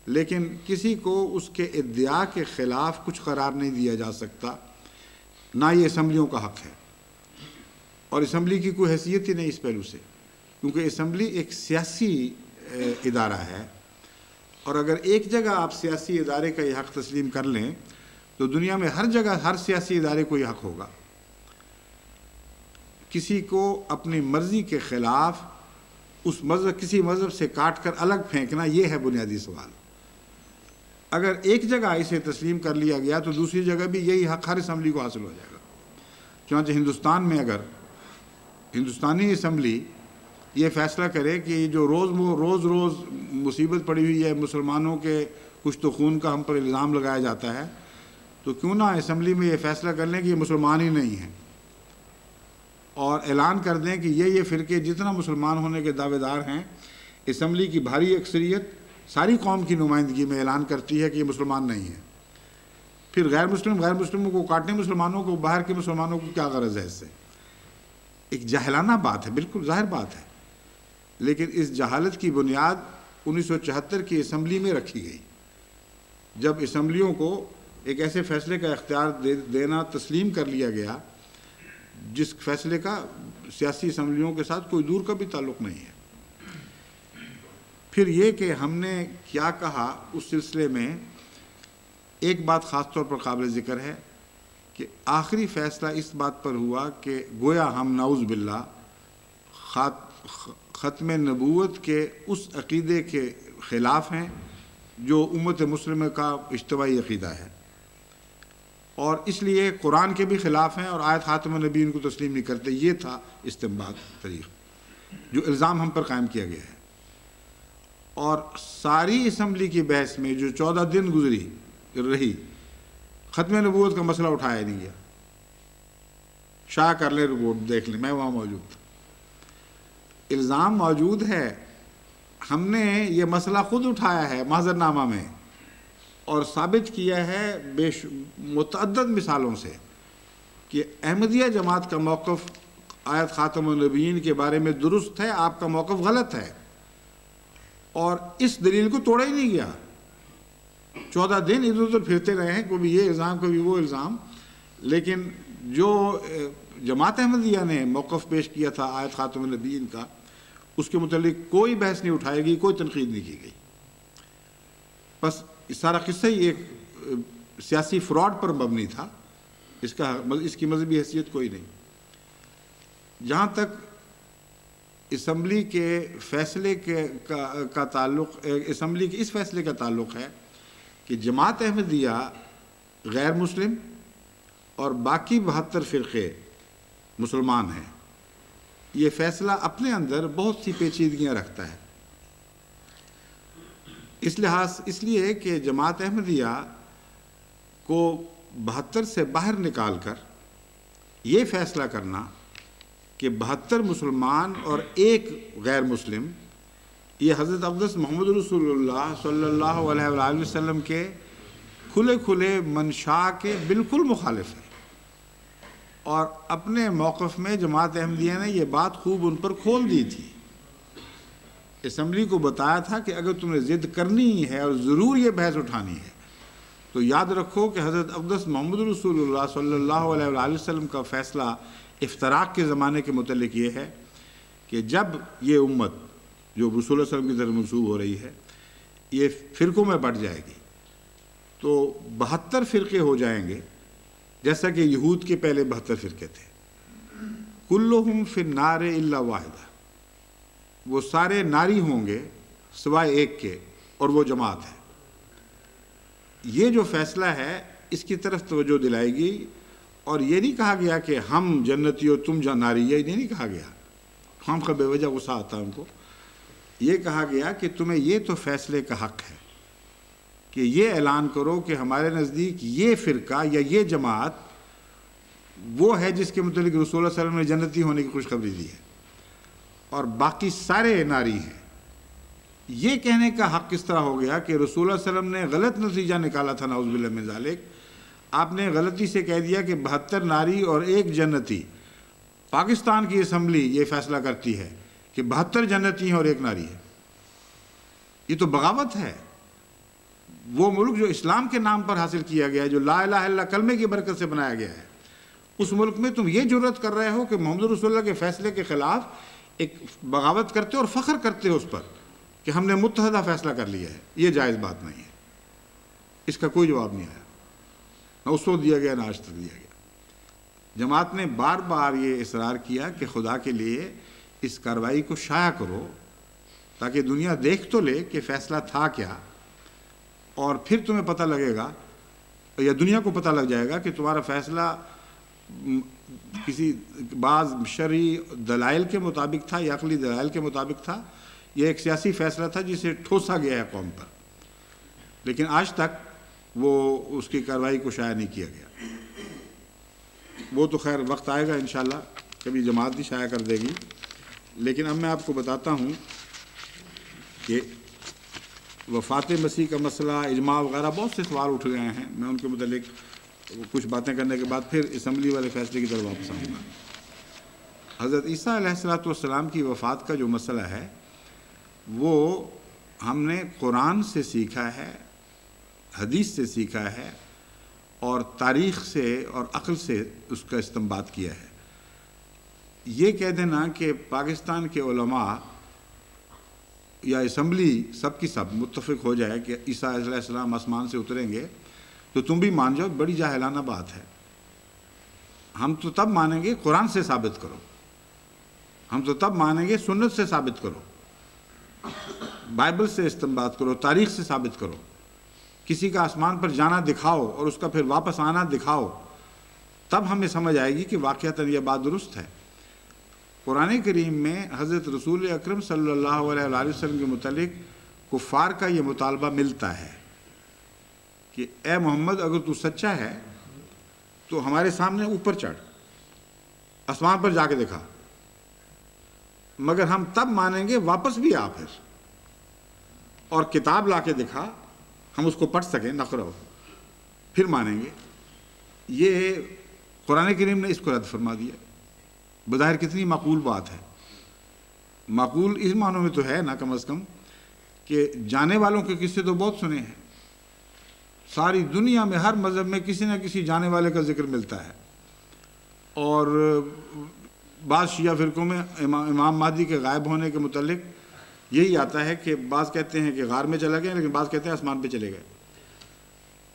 لیکن کسی کو اس کے ادعا کے خلاف کچھ قرار نہیں دیا جا سکتا، نہ یہ اسمبلیوں کا حق ہے، اور اسمبلی کی کوئی حیثیت ہی نہیں اس پہلو سے، کیونکہ اسمبلی ایک سیاسی ادارہ ہے، اور اگر ایک جگہ آپ سیاسی ادارے کا یہ حق تسلیم کر لیں تو دنیا میں ہر جگہ ہر سیاسی ادارے کو یہ حق ہوگا۔ کسی کو اپنی مرضی کے خلاف اس مذہب کسی مذہب سے کاٹ کر الگ پھینکنا، یہ ہے بنیادی سوال۔ اگر ایک جگہ اسے تسلیم کر لیا گیا تو دوسری جگہ بھی یہی حق ہر اسمبلی کو حاصل ہو جائے گا۔ چنانچہ ہندوستان میں اگر ہندوستانی اسمبلی یہ فیصلہ کرے کہ جو روز روز مصیبت پڑی ہوئی ہے، مسلمانوں کے کشت و خون کا ہم پر الزام لگایا جاتا ہے، تو کیوں نہ اسمبلی میں یہ فیصلہ کر لیں کہ یہ مسلمان ہی نہیں ہیں، اور اعلان کر دیں کہ یہ فرقے جتنا مسلمان ہونے کے دعوے دار ہیں، اسمبلی کی بھاری اکثریت ساری قوم کی نمائندگی میں اعلان کرتی ہے کہ یہ مسلمان نہیں ہیں۔ پھر غیر مسلموں کو کاٹنے، مسلمانوں کو، باہر کے مسلمانوں کو کیا غرض ہے اس سے؟ ایک جاہلانہ بات ہے، بالکل ظاہر بات ہے، لیکن اس جہالت کی بنیاد 1974 کی اسمبلی میں رکھی گئی، جب اسمبلیوں کو ایک ایسے فیصلے کا اختیار دینا تسلیم کر لیا گیا جس فیصلے کا سیاسی اسمبلیوں کے ساتھ کوئی دور کا بھی تعلق نہیں ہے۔ پھر یہ کہ ہم نے کیا کہا اس سلسلے میں ایک بات خاص طور پر قابل ذکر ہے کہ آخری فیصلہ اس بات پر ہوا کہ گویا ہم نعوذ باللہ ختم نبوت کے اس عقیدے کے خلاف ہیں جو امت مسلمہ کا اجتماعی عقیدہ ہے، اور اس لیے قرآن کے بھی خلاف ہیں، اور آیت خاتم النبیین کو تسلیم نہیں کرتے۔ یہ تھا استنباط طریق جو الزام ہم پر قائم کیا گیا ہے، اور ساری اسمبلی کی بحث میں جو 14 دن گزری رہی، ختم نبوت کا مسئلہ اٹھایا نہیں گیا۔ شائع کر لیں رپورٹ، دیکھ لیں، میں وہاں موجود تھا۔ الزام موجود ہے، ہم نے یہ مسئلہ خود اٹھایا ہے معذرنامہ میں، اور ثابت کیا ہے متعدد مثالوں سے کہ احمدیہ جماعت کا موقف آیت خاتم النبیین کے بارے میں درست ہے، آپ کا موقف غلط ہے، اور اس دلیل کو توڑا ہی نہیں گیا۔ 14 دن ادھر ادھر پھرتے رہے ہیں، کبھی یہ الزام کبھی وہ الزام، لیکن جو جماعت احمدیہ نے موقف پیش کیا تھا آیت خاتم النبیین کا، اس کے متعلق کوئی بحث نہیں اٹھائی گئی، کوئی تنقید نہیں کی گئی۔ بس سارا قصہ ہی ایک سیاسی فراڈ پر مبنی تھا، اس کی مذہبی حیثیت کوئی نہیں۔ جہاں تک اسمبلی کے فیصلے کا تعلق، اسمبلی کے اس فیصلے کا تعلق ہے کہ جماعت احمدیہ غیر مسلم اور باقی 72 فرقے مسلمان ہیں، یہ فیصلہ اپنے اندر بہت سی پیچیدگیاں رکھتا ہے۔ اس لیے کہ جماعت احمدیہ کو 72 سے باہر نکال کر یہ فیصلہ کرنا کہ 72 مسلمان اور ایک غیر مسلم، یہ حضرت اقدس محمد رسول اللہ صلی اللہ علیہ وآلہ وسلم کے کھلے منشا کے بالکل مخالف ہے، اور اپنے موقف میں جماعت احمدیہ نے یہ بات خوب ان پر کھول دی تھی۔ اسمبلی کو بتایا تھا کہ اگر تم نے ضد کرنی ہے اور ضرور یہ بحث اٹھانی ہے تو یاد رکھو کہ حضرت اقدس محمد رسول اللہ صلی اللہ علیہ وآلہ وسلم کا فیصلہ افتراق کے زمانے کے متعلق یہ ہے کہ جب یہ امت جو رسول اللہ صلی اللہ علیہ وسلم کی طرف منسوب ہو رہی ہے یہ فرقوں میں بٹ جائے گی تو 72 فرقے ہو جائیں گے، جیسا کہ یہود کے پہلے 72 فرقے تھے۔ کلہم فی النار الا واحدہ، وہ سارے ناری ہوں گے سوائے ایک کے، اور وہ جماعت ہے۔ یہ جو فیصلہ ہے اس کی طرف توجہ دلائے گی، اور یہ نہیں کہا گیا کہ ہم جنتی اور تم ناری، یہ نہیں کہا گیا، ہم کا بے وجہ غصہ آتا ہے ان کو۔ یہ کہا گیا کہ تمہیں یہ تو فیصلے کا حق ہے کہ یہ اعلان کرو کہ ہمارے نزدیک یہ فرقہ یا یہ جماعت وہ ہے جس کے متعلق رسول اللہ صلی اللہ علیہ وسلم نے جنتی ہونے کی خوشخبری دی ہے، اور باقی سارے ناری ہیں۔ یہ کہنے کا حق کس طرح ہو گیا کہ رسول اللہ صلی اللہ علیہ وسلم نے غلط نتیجہ نکالا تھا، نعوذ باللہ من ذالک۔ آپ نے غلطی سے کہہ دیا کہ 72 ناری اور ایک جنتی۔ پاکستان کی اسمبلی یہ فیصلہ کرتی ہے کہ 72 جنتی ہیں اور ایک ناری ہے۔ یہ تو بغاوت ہے۔ وہ ملک جو اسلام کے نام پر حاصل کیا گیا ہے، جو لا الہ الا اللہ کلمے کی برکت سے بنایا گیا ہے، اس ملک میں تم یہ جرأت کر رہے ہو کہ محمد رسول اللہ کے فیصلے کے خلاف ایک بغاوت کرتے اور فخر کرتے ہو اس پر کہ ہم نے متحدہ فیصلہ کر لیا ہے۔ یہ جائز بات نہیں ہے۔ اس کا کوئی جواب نہیں آیا، نہ اس وقت دیا گیا نہ آج تک دیا گیا۔ جماعت نے بار بار یہ اصرار کیا کہ خدا کے لیے اس کارروائی کو شائع کرو تاکہ دنیا دیکھ تو لے کہ فیصلہ تھا کیا، اور پھر تمہیں پتہ لگے گا یا دنیا کو پتہ لگ جائے گا کہ تمہارا فیصلہ کسی بعض شرعی دلائل کے مطابق تھا یا عقلی دلائل کے مطابق تھا، یہ ایک سیاسی فیصلہ تھا جسے ٹھوسا گیا ہے قوم پر، لیکن آج تک وہ اس کی کارروائی کو شائع نہیں کیا گیا۔ وہ تو خیر وقت آئے گا انشاءاللہ، کبھی جماعت بھی شائع کر دے گی۔ لیکن اب میں آپ کو بتاتا ہوں کہ وفات مسیح کا مسئلہ، اجماع وغیرہ بہت سے سوال اٹھ گئے ہیں، میں ان کے متعلق کچھ باتیں کرنے کے بعد پھر اسمبلی والے فیصلے کی طرف واپس آؤں گا۔ حضرت عیسیٰ علیہ السلام کی وفات کا جو مسئلہ ہے وہ ہم نے قرآن سے سیکھا ہے، حدیث سے سیکھا ہے، اور تاریخ سے اور عقل سے اس کا استنباط کیا ہے۔ یہ کہہ دینا کہ پاکستان کے علماء یا اسمبلی سب کی سب متفق ہو جائے کہ عیسیٰ علیہ السلام آسمان سے اتریں گے تو تم بھی مان جاؤ، بڑی جاہلانہ بات ہے۔ ہم تو تب مانیں گے قرآن سے ثابت کرو، ہم تو تب مانیں گے سنت سے ثابت کرو، بائبل سے استنباط کرو، تاریخ سے ثابت کرو، کسی کا آسمان پر جانا دکھاؤ اور اس کا پھر واپس آنا دکھاؤ، تب ہمیں سمجھ آئے گی کہ واقعتاً یہ بات درست ہے۔ قرآن کریم میں حضرت رسول اکرم صلی اللہ علیہ وآلہ وسلم کے متعلق کفار کا یہ مطالبہ ملتا ہے کہ اے محمد اگر تو سچا ہے تو ہمارے سامنے اوپر چڑھ، آسمان پر جا کے دکھا، مگر ہم تب مانیں گے واپس بھی آ پھر، اور کتاب لا کے دکھا، ہم اس کو پڑھ سکیں نقرہ، پھر مانیں گے۔ یہ قرآن کریم نے اس کو رد فرما دیا۔ بظاہر کتنی معقول بات ہے۔ معقول اس معنوں میں تو ہے نا کم از کم کہ جانے والوں کے قصے تو بہت سنے ہیں، ساری دنیا میں ہر مذہب میں کسی نہ کسی جانے والے کا ذکر ملتا ہے، اور بعض شیعہ فرقوں میں امام مہدی کے غائب ہونے کے متعلق یہی آتا ہے کہ بعض کہتے ہیں کہ غار میں چلا گیا، لیکن بعض کہتے ہیں آسمان پہ چلے گئے۔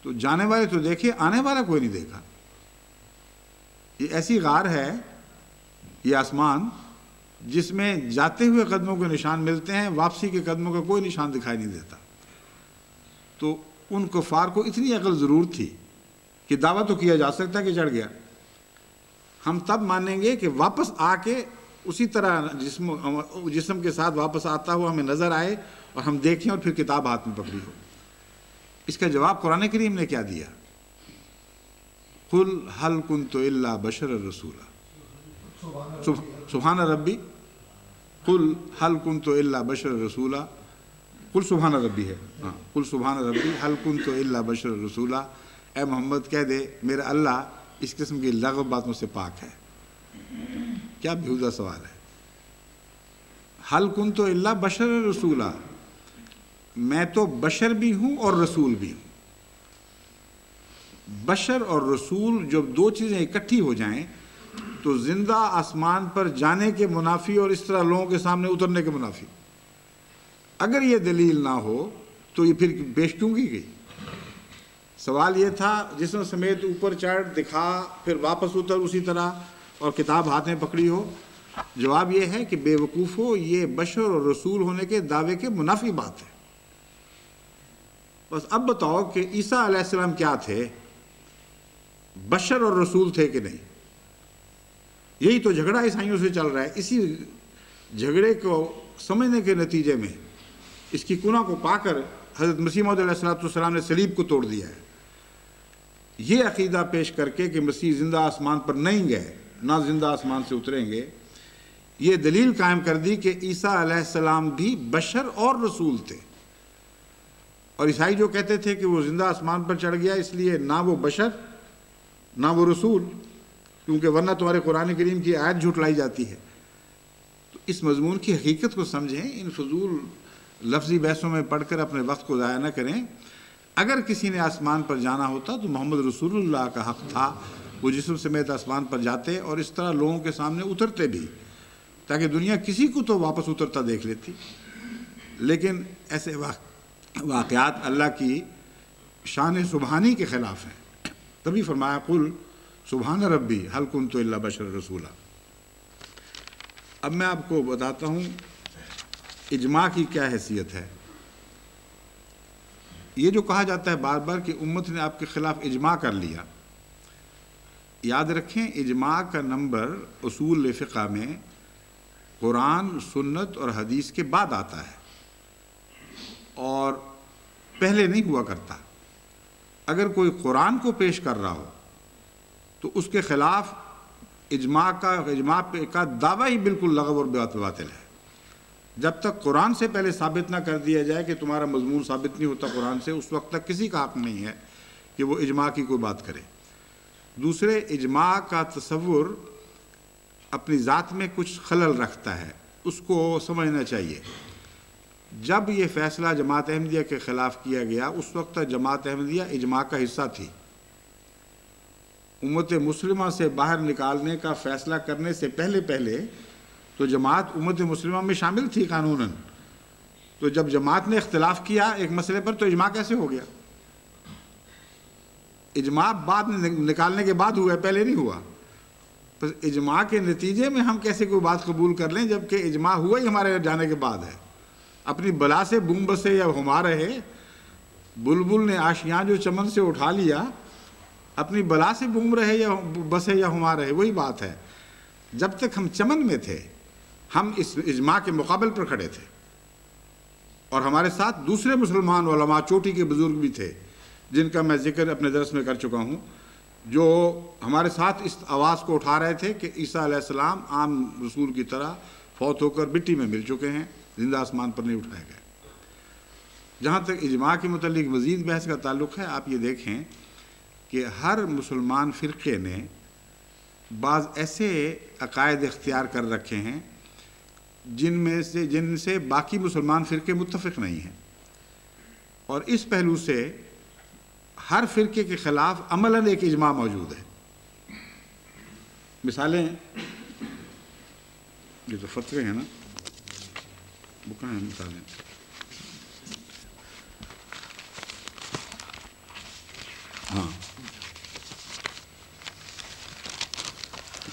تو جانے والے تو دیکھے، آنے والا کوئی نہیں دیکھا۔ یہ ایسی غار ہے، یہ آسمان، جس میں جاتے ہوئے قدموں کے نشان ملتے ہیں، واپسی کے قدموں کا کوئی نشان دکھائی نہیں دیتا۔ تو ان کفار کو اتنی عقل ضرور تھی کہ دعویٰ تو کیا جا سکتا ہے کہ چڑھ گیا، ہم تب مانیں گے کہ واپس آ کے اسی طرح جسم کے ساتھ واپس آتا ہوا ہمیں نظر آئے اور ہم دیکھیں اور پھر کتاب ہاتھ میں پکڑی ہو۔ اس کا جواب قرآن کریم نے کیا دیا؟ قُلْ هَلْ كُنْتُ إِلَّا بَشَرًا رَسُولًا، سبحان ربی، قُلْ هَلْ كُنْتُ إِلَّا بَشَرًا رَسُولًا، قُلْ سبحان ربی ہے، قُلْ سبحان ربی هَلْ كُنْتُ إِلَّا بَشَرًا رَسُولًا۔ اے محمد کہہ دے میرا اللہ اس قسم کی لغو باتوں سے پاک ہے۔ کیا بیہودہ سوال ہے۔ هَلْ كُنْتُ إِلَّا بَشَرًا رَسُولًا، میں تو بشر بھی ہوں اور رسول بھی ہوں۔ بشر اور رسول جب دو چیزیں اکٹھی ہو جائیں تو زندہ آسمان پر جانے کے منافی اور اس طرح لوگوں کے سامنے اترنے کے منافی۔ اگر یہ دلیل نہ ہو تو یہ پھر پیش کیوں کی گئی؟ سوال یہ تھا جسم سمیت اوپر چڑھ دکھا پھر واپس اتر اسی طرح، اور کتاب ہاتھ میں پکڑی ہو؟ جواب یہ ہے کہ بے وقوفو، یہ بشر اور رسول ہونے کے دعوے کے منافی بات ہے۔ بس اب بتاؤ کہ عیسیٰ علیہ السلام کیا تھے؟ بشر اور رسول تھے کہ نہیں؟ یہی تو جھگڑا عیسائیوں سے چل رہا ہے۔ اسی جھگڑے کو سمجھنے کے نتیجے میں اس کی کنہ کو پا کر حضرت مسیح موعود علیہ السلام نے صلیب کو توڑ دیا ہے، یہ عقیدہ پیش کر کے کہ مسیح زندہ آسمان پر نہیں گئے، نہ زندہ آسمان سے اتریں گے۔ یہ دلیل قائم کر دی کہ عیسیٰ علیہ السلام بھی بشر اور رسول تھے، اور عیسائی جو کہتے تھے کہ وہ زندہ آسمان پر چڑھ گیا، اس لیے نہ وہ بشر نہ وہ رسول، کیونکہ ورنہ تمہارے قرآن کریم کی آیت جھٹلائی جاتی ہے۔ تو اس مضمون کی حقیقت کو سمجھیں، ان فضول لفظی بحثوں میں پڑھ کر اپنے وقت کو ضائع نہ کریں۔ اگر کسی نے آسمان پر جانا ہوتا تو محمد رسول اللہ کا حق تھا، وہ جسم سمیت آسمان پر جاتے اور اس طرح لوگوں کے سامنے اترتے بھی، تاکہ دنیا کسی کو تو واپس اترتا دیکھ لیتی۔ لیکن ایسے واقعات اللہ کی شان سبحانی کے خلاف ہیں۔ تبھی فرمایا قل سبحان ربی هل كنت الا بشر رسولا۔ اب میں آپ کو بتاتا ہوں اجماع کی کیا حیثیت ہے۔ یہ جو کہا جاتا ہے بار بار کہ امت نے آپ کے خلاف اجماع کر لیا، یاد رکھیں اجماع کا نمبر اصول فقہ میں قرآن، سنت اور حدیث کے بعد آتا ہے اور پہلے نہیں ہوا کرتا۔ اگر کوئی قرآن کو پیش کر رہا ہو تو اس کے خلاف اجماع کا دعویٰ ہی بالکل لغو اور باطل ہے۔ جب تک قرآن سے پہلے ثابت نہ کر دیا جائے کہ تمہارا مضمون ثابت نہیں ہوتا قرآن سے، اس وقت تک کسی کا حق نہیں ہے کہ وہ اجماع کی کوئی بات کرے۔ دوسرے، اجماع کا تصور اپنی ذات میں کچھ خلل رکھتا ہے، اس کو سمجھنا چاہیے۔ جب یہ فیصلہ جماعت احمدیہ کے خلاف کیا گیا، اس وقت تک جماعت احمدیہ اجماع کا حصہ تھی۔ امت مسلمہ سے باہر نکالنے کا فیصلہ کرنے سے پہلے تو جماعت امت مسلمہ میں شامل تھی قانوناً۔ تو جب جماعت نے اختلاف کیا ایک مسئلے پر تو اجماع کیسے ہو گیا؟ اجماع بعد میں نکالنے کے بعد ہوا ہے، پہلے نہیں ہوا۔ پس اجماع کے نتیجے میں ہم کیسے کوئی بات قبول کر لیں جبکہ اجماع ہوا ہی ہمارے جانے کے بعد ہے؟ اپنی بلا سے بوم بسے یا ہما رہے، بلبل نے آشیاں جو چمن سے اٹھا لیا، اپنی بلا سے بوم رہے یا بسے یا ہما رہے، وہی بات ہے۔ جب تک ہم چمن میں تھے ہم اس اجماع کے مقابل پر کھڑے تھے، اور ہمارے ساتھ دوسرے مسلمان علماء چوٹی کے بزرگ بھی تھے جن کا میں ذکر اپنے درس میں کر چکا ہوں، جو ہمارے ساتھ اس آواز کو اٹھا رہے تھے کہ عیسیٰ علیہ السلام عام رسول کی طرح فوت ہو کر مٹی میں مل چکے ہیں، زندہ آسمان پر نہیں اٹھائے گئے۔ جہاں تک اجماع کے متعلق مزید بحث کا تعلق ہے، آپ یہ دیکھیں کہ ہر مسلمان فرقے نے بعض ایسے عقائد اختیار کر رکھے ہیں جن سے باقی مسلمان فرقے متفق نہیں ہیں، اور اس پہلو سے ہر فرقے کے خلاف عملاً ایک اجماع موجود ہے۔ مثالیں، یہ تو فتوے ہیں نا، وہ کہاں ہیں مثالیں؟ ہاں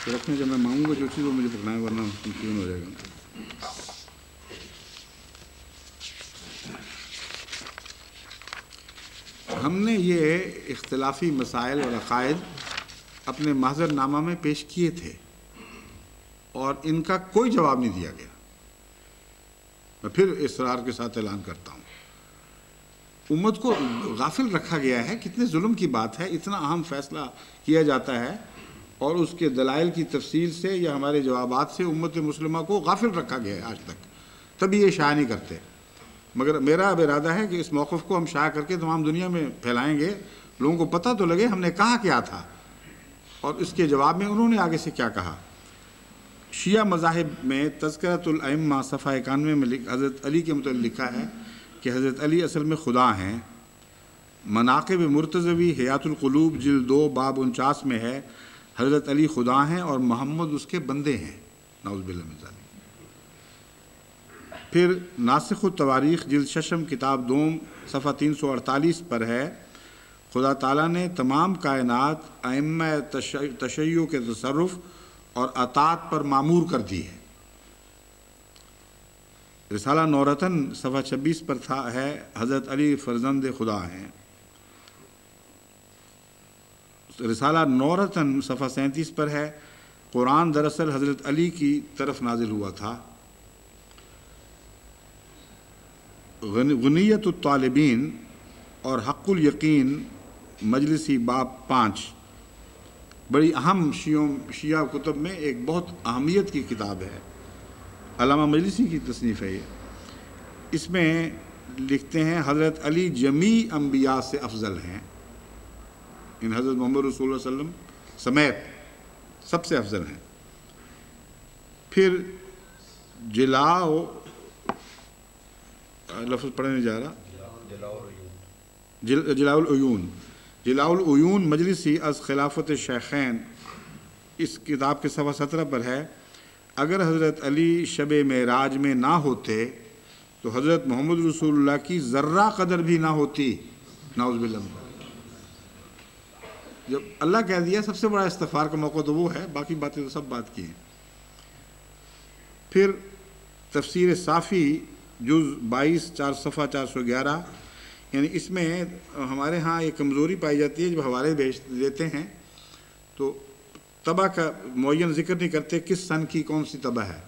رکھنے جب میں مانگوں گا جو چیز وہ مجھے پکڑنا ہے، ورنہ کنفیوژن ہو جائے گا۔ ہم نے یہ اختلافی مسائل اور عقائد اپنے محضر نامہ میں پیش کیے تھے اور ان کا کوئی جواب نہیں دیا گیا۔ میں پھر اصرار کے ساتھ اعلان کرتا ہوں، امت کو غافل رکھا گیا ہے۔ کتنے ظلم کی بات ہے، اتنا اہم فیصلہ کیا جاتا ہے اور اس کے دلائل کی تفصیل سے یا ہمارے جوابات سے امت مسلمہ کو غافل رکھا گیا ہے آج تک، تبھی یہ شائع نہیں کرتے۔ مگر میرا اب ارادہ ہے کہ اس موقف کو ہم شائع کر کے تمام دنیا میں پھیلائیں گے، لوگوں کو پتہ تو لگے ہم نے کہا کیا تھا اور اس کے جواب میں انہوں نے آگے سے کیا کہا۔ شیعہ مذاہب میں تذکرۃ الائمہ صفحہ 91 میں حضرت علی کے متعلق لکھا ہے کہ حضرت علی اصل میں خدا ہیں۔ مناقب مرتضوی حیات القلوب جلد 2 باب 49 میں ہے حضرت علی خدا ہیں اور محمد اس کے بندے ہیں، نعوذ باللہ من ذالک۔ پھر ناسخ التواریخ جلد 6 کتاب 2 صفحہ 348 پر ہے خدا تعالیٰ نے تمام کائنات ائمہ تشیع کے تصرف اور اطاعت پر معمور کر دی ہے۔ رسالہ نورتن صفحہ 26 پر ہے حضرت علی فرزند خدا ہیں۔ رسالہ نورتن صفحہ 37 پر ہے قرآن دراصل حضرت علی کی طرف نازل ہوا تھا۔ غنیت الطالبین اور حق الیقین مجلسی باب 5 بڑی اہم شیعہ کتب میں ایک بہت اہمیت کی کتاب ہے، علامہ مجلسی کی تصنیف ہے یہ۔ اس میں لکھتے ہیں حضرت علی جمیع انبیاء سے افضل ہیں، ان حضرت محمد رسول اللہ صلی اللہ علیہ وسلم سمیت سب سے افضل ہیں۔ پھر لفظ پڑھنے نہیں جا رہا، جلاء العیون مجلسی از خلافت شیخین، اس کتاب کے صفحہ 17 پر ہے اگر حضرت علی شب معراج میں نہ ہوتے تو حضرت محمد رسول اللہ کی ذرہ قدر بھی نہ ہوتی، نعوذ باللہ۔ جب اللہ کہہ دیا سب سے بڑا استغفار کا موقع تو وہ ہے، باقی باتیں تو سب بات کی ہیں۔ پھر تفسیر صافی جز 22 صفحہ 411، یعنی اس میں ہمارے ہاں یہ کمزوری پائی جاتی ہے، جب حوالے بھیج دیتے ہیں تو طبع کا معین ذکر نہیں کرتے کس سن کی کون سی طبع ہے۔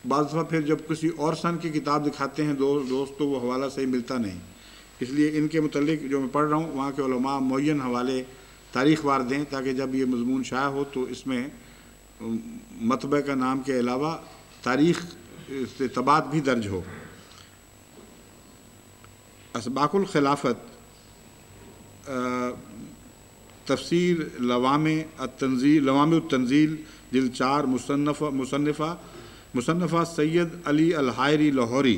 بعض دفعہ پھر جب کسی اور سن کی کتاب دکھاتے ہیں دوست تو وہ حوالہ صحیح ملتا نہیں، اس لیے ان کے متعلق جو میں پڑھ رہا ہوں وہاں کے علماء معین حوالے تاریخ وار دیں تاکہ جب یہ مضمون شائع ہو تو اس میں مطبع کا نام کے علاوہ تاریخ سے طبعات بھی درج ہو۔ اسباق الخلافت تفسیر لوام التنزیل جلد 4 مصنفہ سید علی الحائری لاہوری،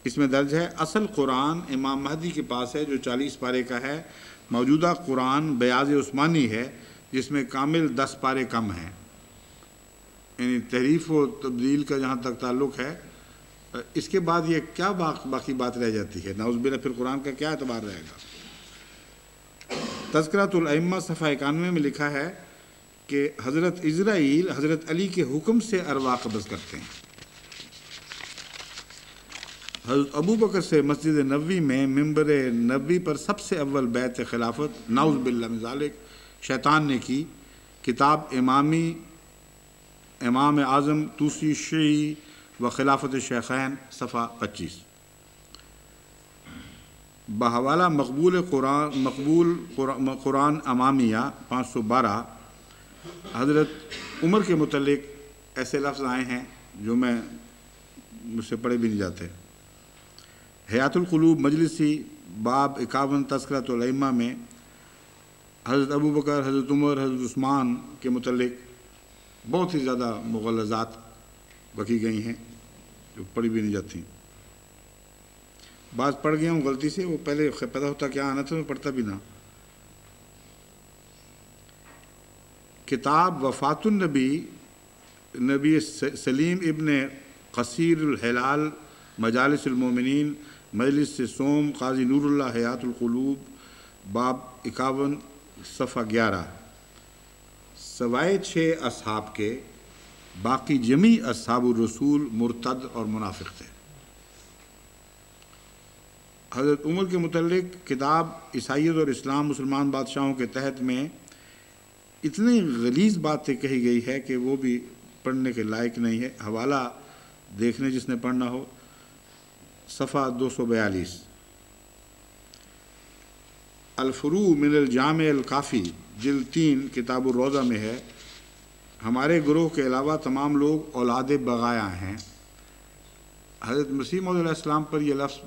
اس میں درج ہے اصل قرآن امام مہدی کے پاس ہے جو 40 پارے کا ہے، موجودہ قرآن بیاض عثمانی ہے جس میں کامل 10 پارے کم ہیں۔ یعنی تحریف و تبدیل کا جہاں تک تعلق ہے، اس کے بعد یہ کیا باقی بات رہ جاتی ہے؟ نعوذ باللہ پھر قرآن کا کیا اعتبار رہے گا؟ تذکرۃ الائمہ صفحہ 91 میں لکھا ہے کہ حضرت عزرائیل حضرت علی کے حکم سے ارواح قبض کرتے ہیں۔ حضرت ابو بکر سے مسجد نبوی میں ممبر نبوی پر سب سے اول بیعت خلافت نعوذ باللہ من ذالک شیطان نے کی۔ کتاب امام اعظم توسی شیعی و خلافت شیخین صفحہ 25۔ بحوالہ مقبول قرآن امامیہ 512 حضرت عمر کے متعلق ایسے لفظ آئے ہیں جو مجھ سے پڑھے بھی نہیں جاتے۔ حیات القلوب مجلسی باب 51 تذکرۃ الائمہ میں حضرت ابو بکر، حضرت عمر، حضرت عثمان کے متعلق بہت ہی زیادہ مغلظات بکی گئی ہیں جو پڑھی بھی نہیں جاتی۔ بعض پڑھ گیا ہوں غلطی سے، وہ پہلے پتہ ہوتا کیا آنا تھا میں پڑھتا بھی نہ۔ کتاب وفات نبی سلیم ابن قصیر الحلال مجالس المومنین مجلس سے سوم قاضی نور اللہ حیات القلوب باب 51 صفحہ 11۔ سوائے 6 اصحاب کے باقی جمیع اصحاب الرسول مرتد اور منافق تھے۔ حضرت عمر کے متعلق کتاب عیسائیت اور اسلام مسلمان بادشاہوں کے تحت میں اتنی غلیظ باتیں کہی گئی ہے کہ وہ بھی پڑھنے کے لائق نہیں ہے۔ حوالہ دیکھنے جس نے پڑھنا ہو، صفحہ 242۔ الفروع من الجامع الکافی جلد 3 کتاب الروضہ میں ہے ہمارے گروہ کے علاوہ تمام لوگ اولاد بغایا ہیں۔ حضرت مسیح موعود علیہ السلام پر یہ لفظ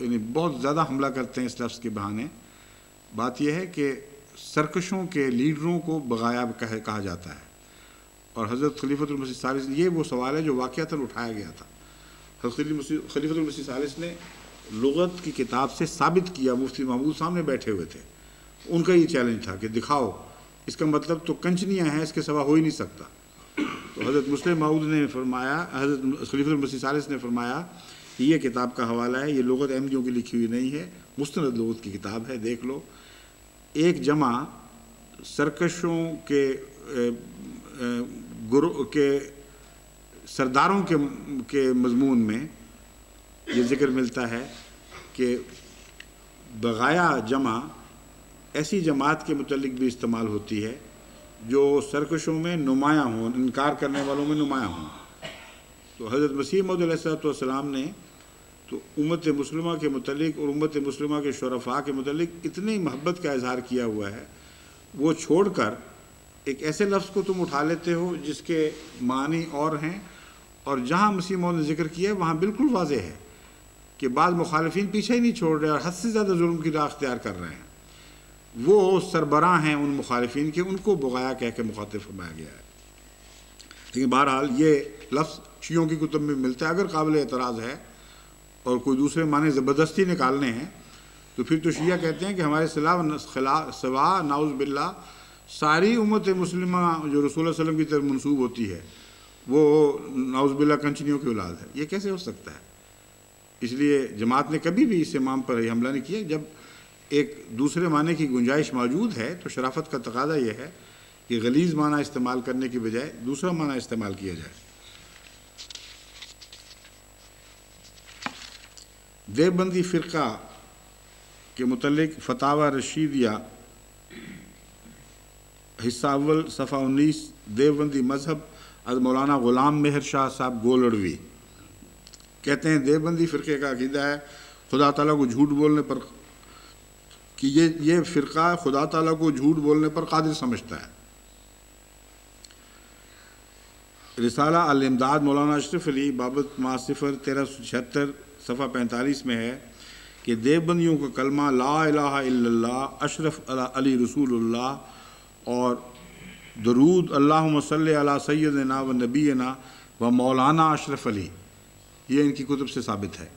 یعنی بہت زیادہ حملہ کرتے ہیں اس لفظ کے بہانے۔ بات یہ ہے کہ سرکشوں کے لیڈروں کو بغایا کہا جاتا ہے، اور حضرت خلیفۃ المسیح ثالث، یہ وہ سوال ہے جو واقعتاً اٹھایا گیا تھا۔ حضرت خلیفۃ المسیح ثالث نے لغت کی کتاب سے ثابت کیا، مفتی محمود سامنے بیٹھے ہوئے تھے، ان کا یہ چیلنج تھا کہ دکھاؤ اس کا مطلب تو کنچنیاں ہیں، اس کے سوا ہو ہی نہیں سکتا۔ تو حضرت مسلم معود نے فرمایا، حضرت خلیفۃ المسیح ثالث نے فرمایا کہ یہ کتاب کا حوالہ ہے، یہ لغت احمدیوں کی لکھی ہوئی نہیں ہے، مستند لغت کی کتاب ہے، دیکھ لو۔ ایک جمع سرکشوں کے گروہ کے سرداروں کے مضمون میں یہ ذکر ملتا ہے کہ بغایا جمع ایسی جماعت کے متعلق بھی استعمال ہوتی ہے جو سرکشوں میں نمایاں ہوں، انکار کرنے والوں میں نمایاں ہوں۔ تو حضرت مسیح موعود علیہ السلام نے تو امت مسلمہ کے متعلق اور امت مسلمہ کے شرفاء کے متعلق اتنی محبت کا اظہار کیا ہوا ہے، وہ چھوڑ کر ایک ایسے لفظ کو تم اٹھا لیتے ہو جس کے معنی اور ہیں، اور جہاں مسیح موعود نے ذکر کیا ہے وہاں بالکل واضح ہے کہ بعض مخالفین پیچھے ہی نہیں چھوڑ رہے اور حد سے زیادہ ظلم کی راہ اختیار کر رہے ہیں۔ وہ سربراہ ہیں ان مخالفین کے، ان کو بغایا کہہ کے مخاطب فرمایا گیا ہے۔ لیکن بہرحال یہ لفظ شیعوں کی کتب میں ملتا ہے، اگر قابل اعتراض ہے اور کوئی دوسرے معنی زبردستی نکالنے ہیں تو پھر تو شیعہ کہتے ہیں کہ ہمارے سوا نعوذ باللہ ساری امت مسلمہ جو رسول اللہ علیہ وسلم کی طرف منسوب ہوتی ہے وہ نعوذ باللہ کنچنیوں کی اولاد ہے۔ یہ کیسے ہو سکتا ہے؟ اس لیے جماعت نے کبھی بھی اس امام پر حملہ نہیں کیا۔ جب ایک دوسرے معنی کی گنجائش موجود ہے تو شرافت کا تقاضا یہ ہے کہ غلیظ معنی استعمال کرنے کی بجائے دوسرا معنی استعمال کیا جائے۔ دیوبندی فرقہ کے متعلق فتاوی رشیدیہ حصہ اول صفحہ 19، دیوبندی مذہب از مولانا غلام مہر شاہ صاحب گولڑوی کہتے ہیں دیوبندی فرقے کا عقیدہ ہے خدا تعالیٰ کو جھوٹ بولنے پر کہ یہ فرقہ خدا تعالیٰ کو جھوٹ بولنے پر قادر سمجھتا ہے۔ رسالہ الامداد مولانا اشرف علی بابت ما صفر 1376 صفحہ 45 میں ہے کہ دیوبندیوں کا کلمہ لا الہ الا اللہ، اشرف علی رسول اللہ اور درود اللہم صلی علی سیدنا و نبینا و مولانا اشرف علی، یہ ان کی کتب سے ثابت ہے۔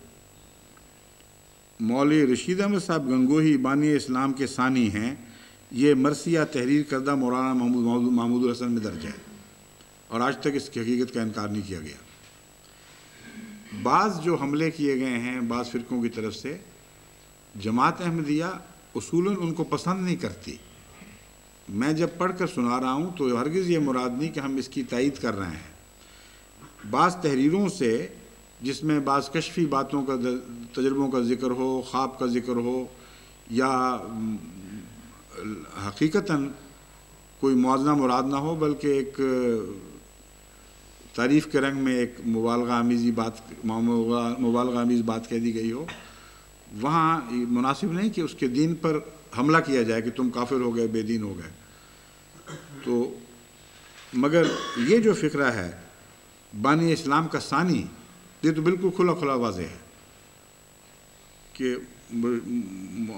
مولوی رشید احمد صاحب گنگوہی بانی اسلام کے ثانی ہیں، یہ مرثیہ تحریر کردہ مولانا محمود الحسن میں درج ہے اور آج تک اس کی حقیقت کا انکار نہیں کیا گیا۔ بعض جو حملے کیے گئے ہیں بعض فرقوں کی طرف سے، جماعت احمدیہ اصولاً ان کو پسند نہیں کرتی۔ میں جب پڑھ کر سنا رہا ہوں تو ہرگز یہ مراد نہیں کہ ہم اس کی تائید کر رہے ہیں۔ بعض تحریروں سے جس میں بعض کشفی باتوں کا تجربوں کا ذکر ہو، خواب کا ذکر ہو، یا حقیقتاً کوئی موازنہ مراد نہ ہو بلکہ ایک تعریف کے رنگ میں ایک مبالغہ آمیز بات کہہ دی گئی ہو، وہاں مناسب نہیں کہ اس کے دین پر حملہ کیا جائے کہ تم کافر ہو گئے، بے دین ہو گئے۔ تو مگر یہ جو فقرہ ہے بانی اسلام کا ثانی، یہ تو بالکل کھلا کھلا واضح ہے کہ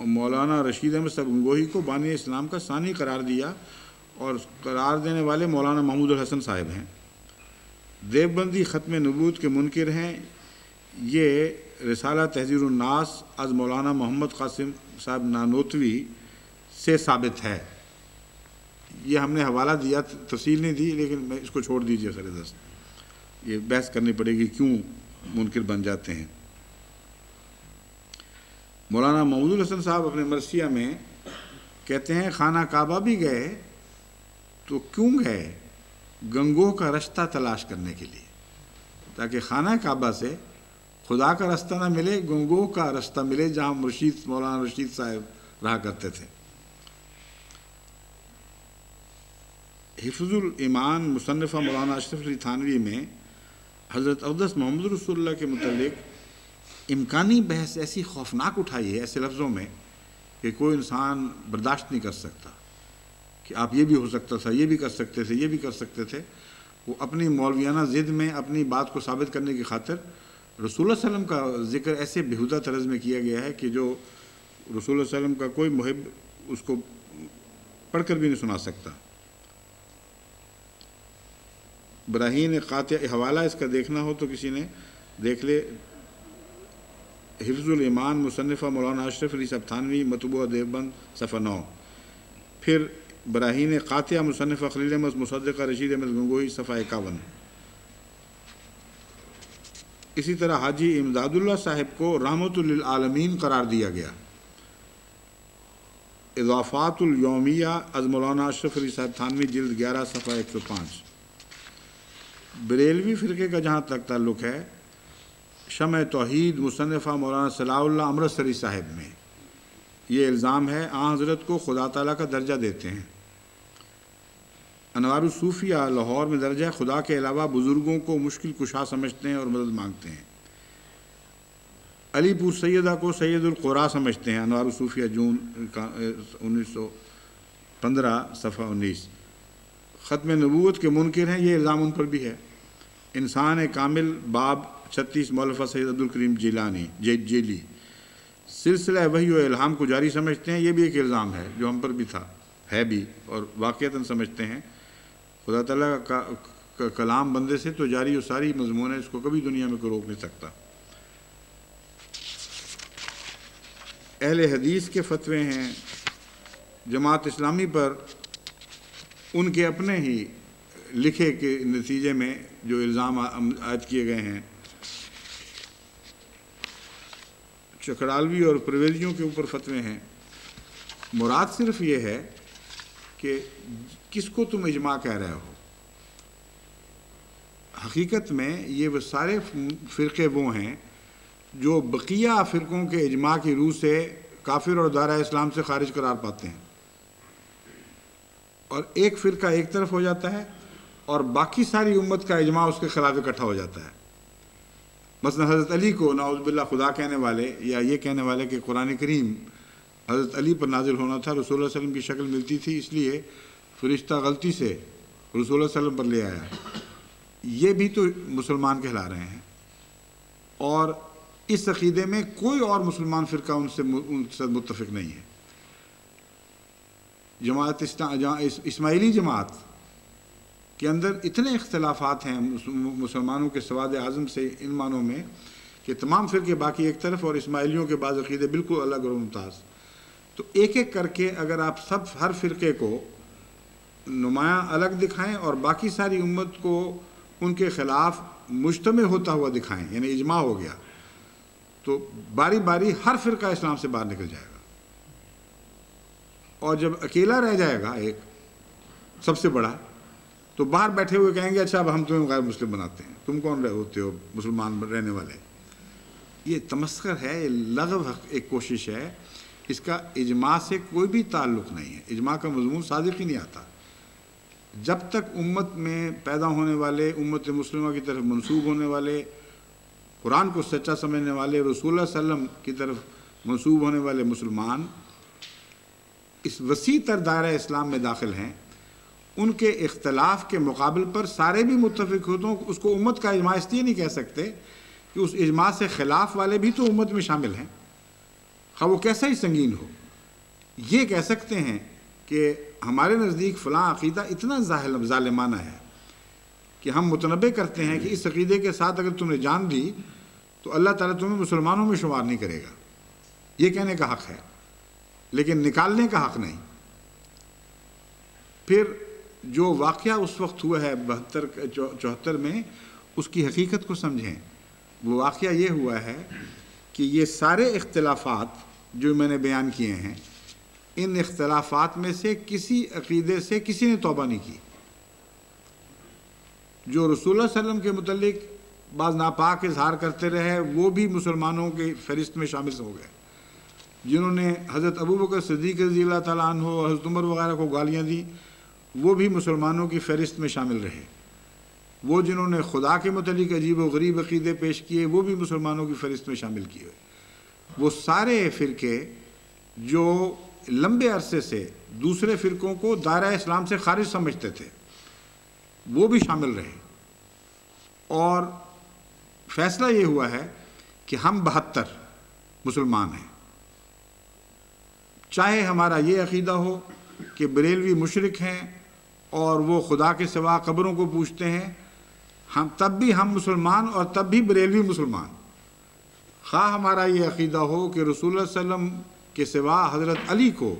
مولانا رشید احمد صاحب گنگوہی کو بانی اسلام کا ثانی قرار دیا اور قرار دینے والے مولانا محمود الحسن صاحب ہیں۔ دیوبندی ختم نبوت کے منکر ہیں، یہ رسالہ تحذیر الناس از مولانا محمد قاسم صاحب نانوتوی سے ثابت ہے۔ یہ ہم نے حوالہ دیا، تفصیل نہیں دی، لیکن میں اس کو چھوڑ دیجیے سر دست، یہ بحث کرنی پڑے گی کیوں منکر بن جاتے ہیں۔ مولانا محمود الحسن صاحب اپنے مرثیہ میں کہتے ہیں خانہ کعبہ بھی گئے تو کیوں گئے؟ گنگوہ کا رشتہ تلاش کرنے کے لیے، تاکہ خانہ کعبہ سے خدا کا رستہ نہ ملے، گنگوہ کا رستہ ملے جہاں مولانا رشید صاحب رہا کرتے تھے۔ حفظ الایمان مصنفہ مولانا اشرف علی تھانوی میں حضرت اقدس محمد رسول اللہ کے متعلق امکانی بحث ایسی خوفناک اٹھائی ہے ایسے لفظوں میں کہ کوئی انسان برداشت نہیں کر سکتا کہ آپ یہ بھی ہو سکتا تھا، یہ بھی کر سکتے تھے، یہ بھی کر سکتے تھے۔ وہ اپنی مولویانہ ضد میں اپنی بات کو ثابت کرنے کی خاطر رسول اللہ علیہ وسلم کا ذکر ایسے بےہودہ طرز میں کیا گیا ہے کہ جو رسول اللہ علیہ وسلم کا کوئی محب اس کو پڑھ کر بھی نہیں سنا سکتا۔ براہین قاطع حوالہ اس کا دیکھنا ہو تو کسی نے دیکھ لے، حفظ الایمان مصنفہ مولانا اشرف علی صاحب تھانوی مطبوعہ دیوبند صفحہ 9، پھر براہین قاطع مصنفہ خلیل احمد مصدقہ رشید احمد گنگوہی صفحہ 51۔ اسی طرح حاجی امداد اللہ صاحب کو رحمت للعالمین قرار دیا گیا، اضافات الیومیہ از مولانا اشرف علی صاحب تھانوی جلد 11 صفحہ 105۔ بریلوی فرقے کا جہاں تک تعلق ہے، شمع توحید مصنفہ مولانا صلاح اللہ امرتسری صاحب میں یہ الزام ہے آن حضرت کو خدا تعالیٰ کا درجہ دیتے ہیں۔ انوار الصوفیہ لاہور میں درجہ خدا کے علاوہ بزرگوں کو مشکل کشا سمجھتے ہیں اور مدد مانگتے ہیں۔ علی پور سیدہ کو سید القرا سمجھتے ہیں، انوار الصوفیہ جون 1915 صفحہ 19۔ ختم نبوت کے منکر ہیں، یہ الزام ان پر بھی ہے۔ انسان کامل باب 36 مولفہ سید عبدالکریم جیلانی جیلی سلسلہ وحی و الہام کو جاری سمجھتے ہیں، یہ بھی ایک الزام ہے جو ہم پر بھی تھا، ہے بھی، اور واقعتاً سمجھتے ہیں خدا تعالیٰ کا کلام بندے سے تو جاری و ساری مضمون ہے، اس کو کبھی دنیا میں کوئی روک نہیں سکتا۔ اہل حدیث کے فتوے ہیں جماعت اسلامی پر، ان کے اپنے ہی لکھے کے نتیجے میں جو الزام عائد کیے گئے ہیں، چکرالوی اور پرویزیوں کے اوپر فتوے ہیں۔ مراد صرف یہ ہے کہ کس کو تم اجماع کہہ رہے ہو۔ حقیقت میں یہ وہ سارے فرقے وہ ہیں جو بقیہ فرقوں کے اجماع کی روح سے کافر اور دائرہ اسلام سے خارج قرار پاتے ہیں، اور ایک فرقہ ایک طرف ہو جاتا ہے اور باقی ساری امت کا اجماع اس کے خلاف اکٹھا ہو جاتا ہے۔ مثلا حضرت علی کو نعوذ باللہ خدا کہنے والے یا یہ کہنے والے کہ قرآن کریم حضرت علی پر نازل ہونا تھا، رسول اللہ علیہ وسلم کی شکل ملتی تھی، اس لیے فرشتہ غلطی سے رسول اللہ علیہ وسلم پر لے آیا، یہ بھی تو مسلمان کہلا رہے ہیں، اور اس عقیدے میں کوئی اور مسلمان فرقہ ان سے متفق نہیں ہے۔ جماعت اسماعیلی جماعت کے اندر اتنے اختلافات ہیں مسلمانوں کے سواد اعظم سے ان معنوں میں کہ تمام فرقے باقی ایک طرف اور اسماعیلیوں کے بعض عقیدے بالکل الگ اور ممتاز، تو ایک ایک کر کے اگر آپ ہر فرقے کو نمایاں الگ دکھائیں اور باقی ساری امت کو ان کے خلاف مجتمع ہوتا ہوا دکھائیں، یعنی اجماع ہو گیا، تو باری باری ہر فرقہ اسلام سے باہر نکل جائے گا، اور جب اکیلا رہ جائے گا ایک سب سے بڑا، تو باہر بیٹھے ہوئے کہیں گے اچھا اب ہم تمہیں غیر مسلم بناتے ہیں، تم کون ہوتے ہو مسلمان رہنے والے۔ یہ تمسخر ہے، یہ لغو ایک کوشش ہے، اس کا اجماع سے کوئی بھی تعلق نہیں ہے، اجماع کا مضمون صادق ہی نہیں آتا۔ جب تک امت میں پیدا ہونے والے، امت مسلمہ کی طرف منسوب ہونے والے، قرآن کو سچا سمجھنے والے، رسول اللہ صلی اللہ علیہ وسلم کی طرف منسوب ہونے والے مسلمان اس وسیع تر دائرہ اسلام میں داخل ہیں، ان کے اختلاف کے مقابل پر سارے بھی متفق ہوتے ہیں، اس کو امت کا اجماع اس لیے نہیں کہہ سکتے کہ اس اجماع سے خلاف والے بھی تو امت میں شامل ہیں، خواہ وہ کیسا ہی سنگین ہو۔ یہ کہہ سکتے ہیں کہ ہمارے نزدیک فلاں عقیدہ اتنا ظالمانہ ہے کہ ہم متنبع کرتے ہیں کہ اس عقیدے کے ساتھ اگر تم نے جان دی تو اللہ تعالیٰ تمہیں مسلمانوں میں شمار نہیں کرے گا، یہ کہنے کا حق ہے، لیکن نکالنے کا حق نہیں۔ پھر جو واقعہ اس وقت ہوا ہے 72-74 میں، اس کی حقیقت کو سمجھیں۔ وہ واقعہ یہ ہوا ہے کہ یہ سارے اختلافات جو میں نے بیان کیے ہیں، ان اختلافات میں سے کسی عقیدے سے کسی نے توبہ نہیں کی۔ جو رسول اللہ صلی اللہ علیہ وسلم کے متعلق بعض ناپاک اظہار کرتے رہے، وہ بھی مسلمانوں کے فہرست میں شامل ہو گئے۔ جنہوں نے حضرت ابوبکر صدیق رضی اللہ تعالیٰ عنہ اور حضرت عمر وغیرہ کو گالیاں دی، وہ بھی مسلمانوں کی فہرست میں شامل رہے۔ وہ جنہوں نے خدا کے متعلق عجیب و غریب عقیدے پیش کیے، وہ بھی مسلمانوں کی فہرست میں شامل کیے۔ وہ سارے فرقے جو لمبے عرصے سے دوسرے فرقوں کو دائرہ اسلام سے خارج سمجھتے تھے، وہ بھی شامل رہے، اور فیصلہ یہ ہوا ہے کہ ہم 72 مسلمان ہیں۔ چاہے ہمارا یہ عقیدہ ہو کہ بریلوی مشرک ہیں اور وہ خدا کے سوا قبروں کو پوجتے ہیں، تب بھی ہم مسلمان اور تب بھی بریلوی مسلمان۔ خواہ ہمارا یہ عقیدہ ہو کہ رسول اللہ صلی اللہ علیہ وسلم کے سوا حضرت علی کو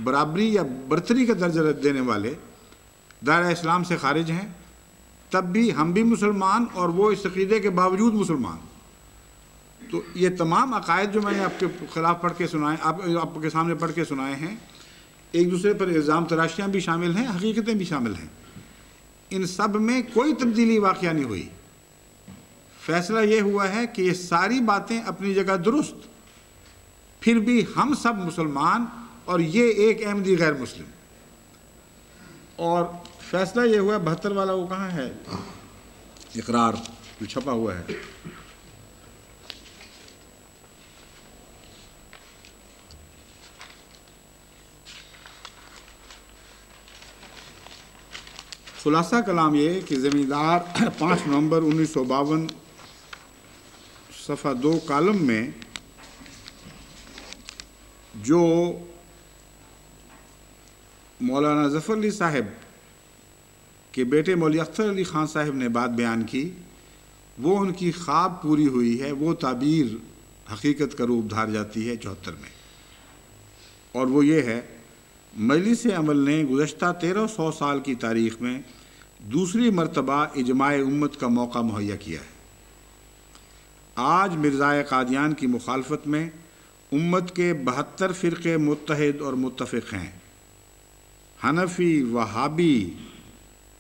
برابری یا برتری کا درجہ دینے والے دائرہ اسلام سے خارج ہیں، تب بھی ہم بھی مسلمان اور وہ اس عقیدے کے باوجود مسلمان۔ تو تو یہ تمام عقائد جو میں نے آپ کے خلاف پڑھ کے سنائے، آپ کے سامنے پڑھ کے سنائے ہیں، ایک دوسرے پر الزام تراشیاں بھی شامل ہیں، حقیقتیں بھی شامل ہیں، ان سب میں کوئی تبدیلی واقعہ نہیں ہوئی۔ فیصلہ یہ ہوا ہے کہ یہ ساری باتیں اپنی جگہ درست، پھر بھی ہم سب مسلمان اور یہ ایک احمدی غیر مسلم۔ اور فیصلہ یہ ہوا، 72 والا وہ کہاں ہے اقرار جو چھپا ہوا ہے؟ خلاصہ کلام یہ کہ زمیندار 5 نومبر 1952 صفحہ 2 کالم میں جو مولانا ظفر علی صاحب کے بیٹے مولوی اختر علی خان صاحب نے بات بیان کی، وہ ان کی خواب پوری ہوئی ہے، وہ تعبیر حقیقت کا روپ دھار جاتی ہے 74 میں، اور وہ یہ ہے: مجلس عمل نے گزشتہ 1300 سال کی تاریخ میں دوسری مرتبہ اجماع امت کا موقع مہیا کیا ہے۔ آج مرزائے قادیان کی مخالفت میں امت کے 72 فرقے متحد اور متفق ہیں۔ حنفی، وہابی،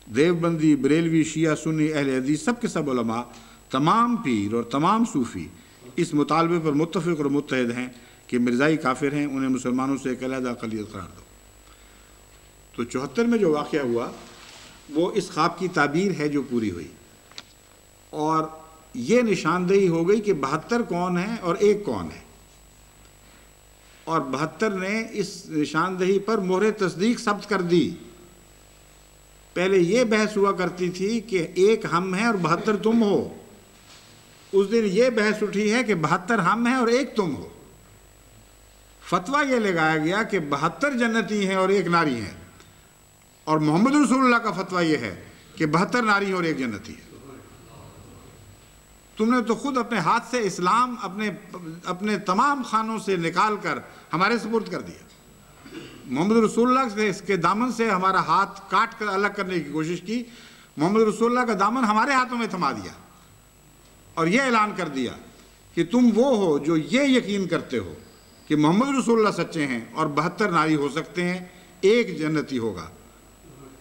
دیوبندی، بریلوی، شیعہ، سنی، اہل حدیث، سب کے سب علماء، تمام پیر اور تمام صوفی اس مطالبے پر متفق اور متحد ہیں کہ مرزائی کافر ہیں، انہیں مسلمانوں سے ایک علیحدہ اقلیت قرار دو۔ تو 74 میں جو واقعہ ہوا وہ اس خواب کی تعبیر ہے جو پوری ہوئی، اور یہ نشاندہی ہو گئی کہ 72 کون ہیں اور ایک کون ہے، اور 72 نے اس نشاندہی پر مہر تصدیق ثبت کر دی۔ پہلے یہ بحث ہوا کرتی تھی کہ ایک ہم ہیں اور 72 تم ہو، اس دن یہ بحث اٹھی ہے کہ 72 ہم ہیں اور ایک تم ہو۔ فتویٰ یہ لگایا گیا کہ 72 جنتی ہیں اور ایک ناری ہیں، اور محمد رسول اللہ کا فتویٰ یہ ہے کہ 72 ناری ہیں اور ایک جنتی ہے۔ تم نے تو خود اپنے ہاتھ سے اسلام اپنے تمام خانوں سے نکال کر ہمارے سپرد کر دیا۔ محمد رسول اللہ سے اس کے دامن سے ہمارا ہاتھ کاٹ کر الگ کرنے کی کوشش کی، محمد رسول اللہ کا دامن ہمارے ہاتھوں میں تھما دیا، اور یہ اعلان کر دیا کہ تم وہ ہو جو یہ یقین کرتے ہو کہ محمد رسول اللہ سچے ہیں اور 72 ناری ہو سکتے ہیں، ایک جنتی ہوگا،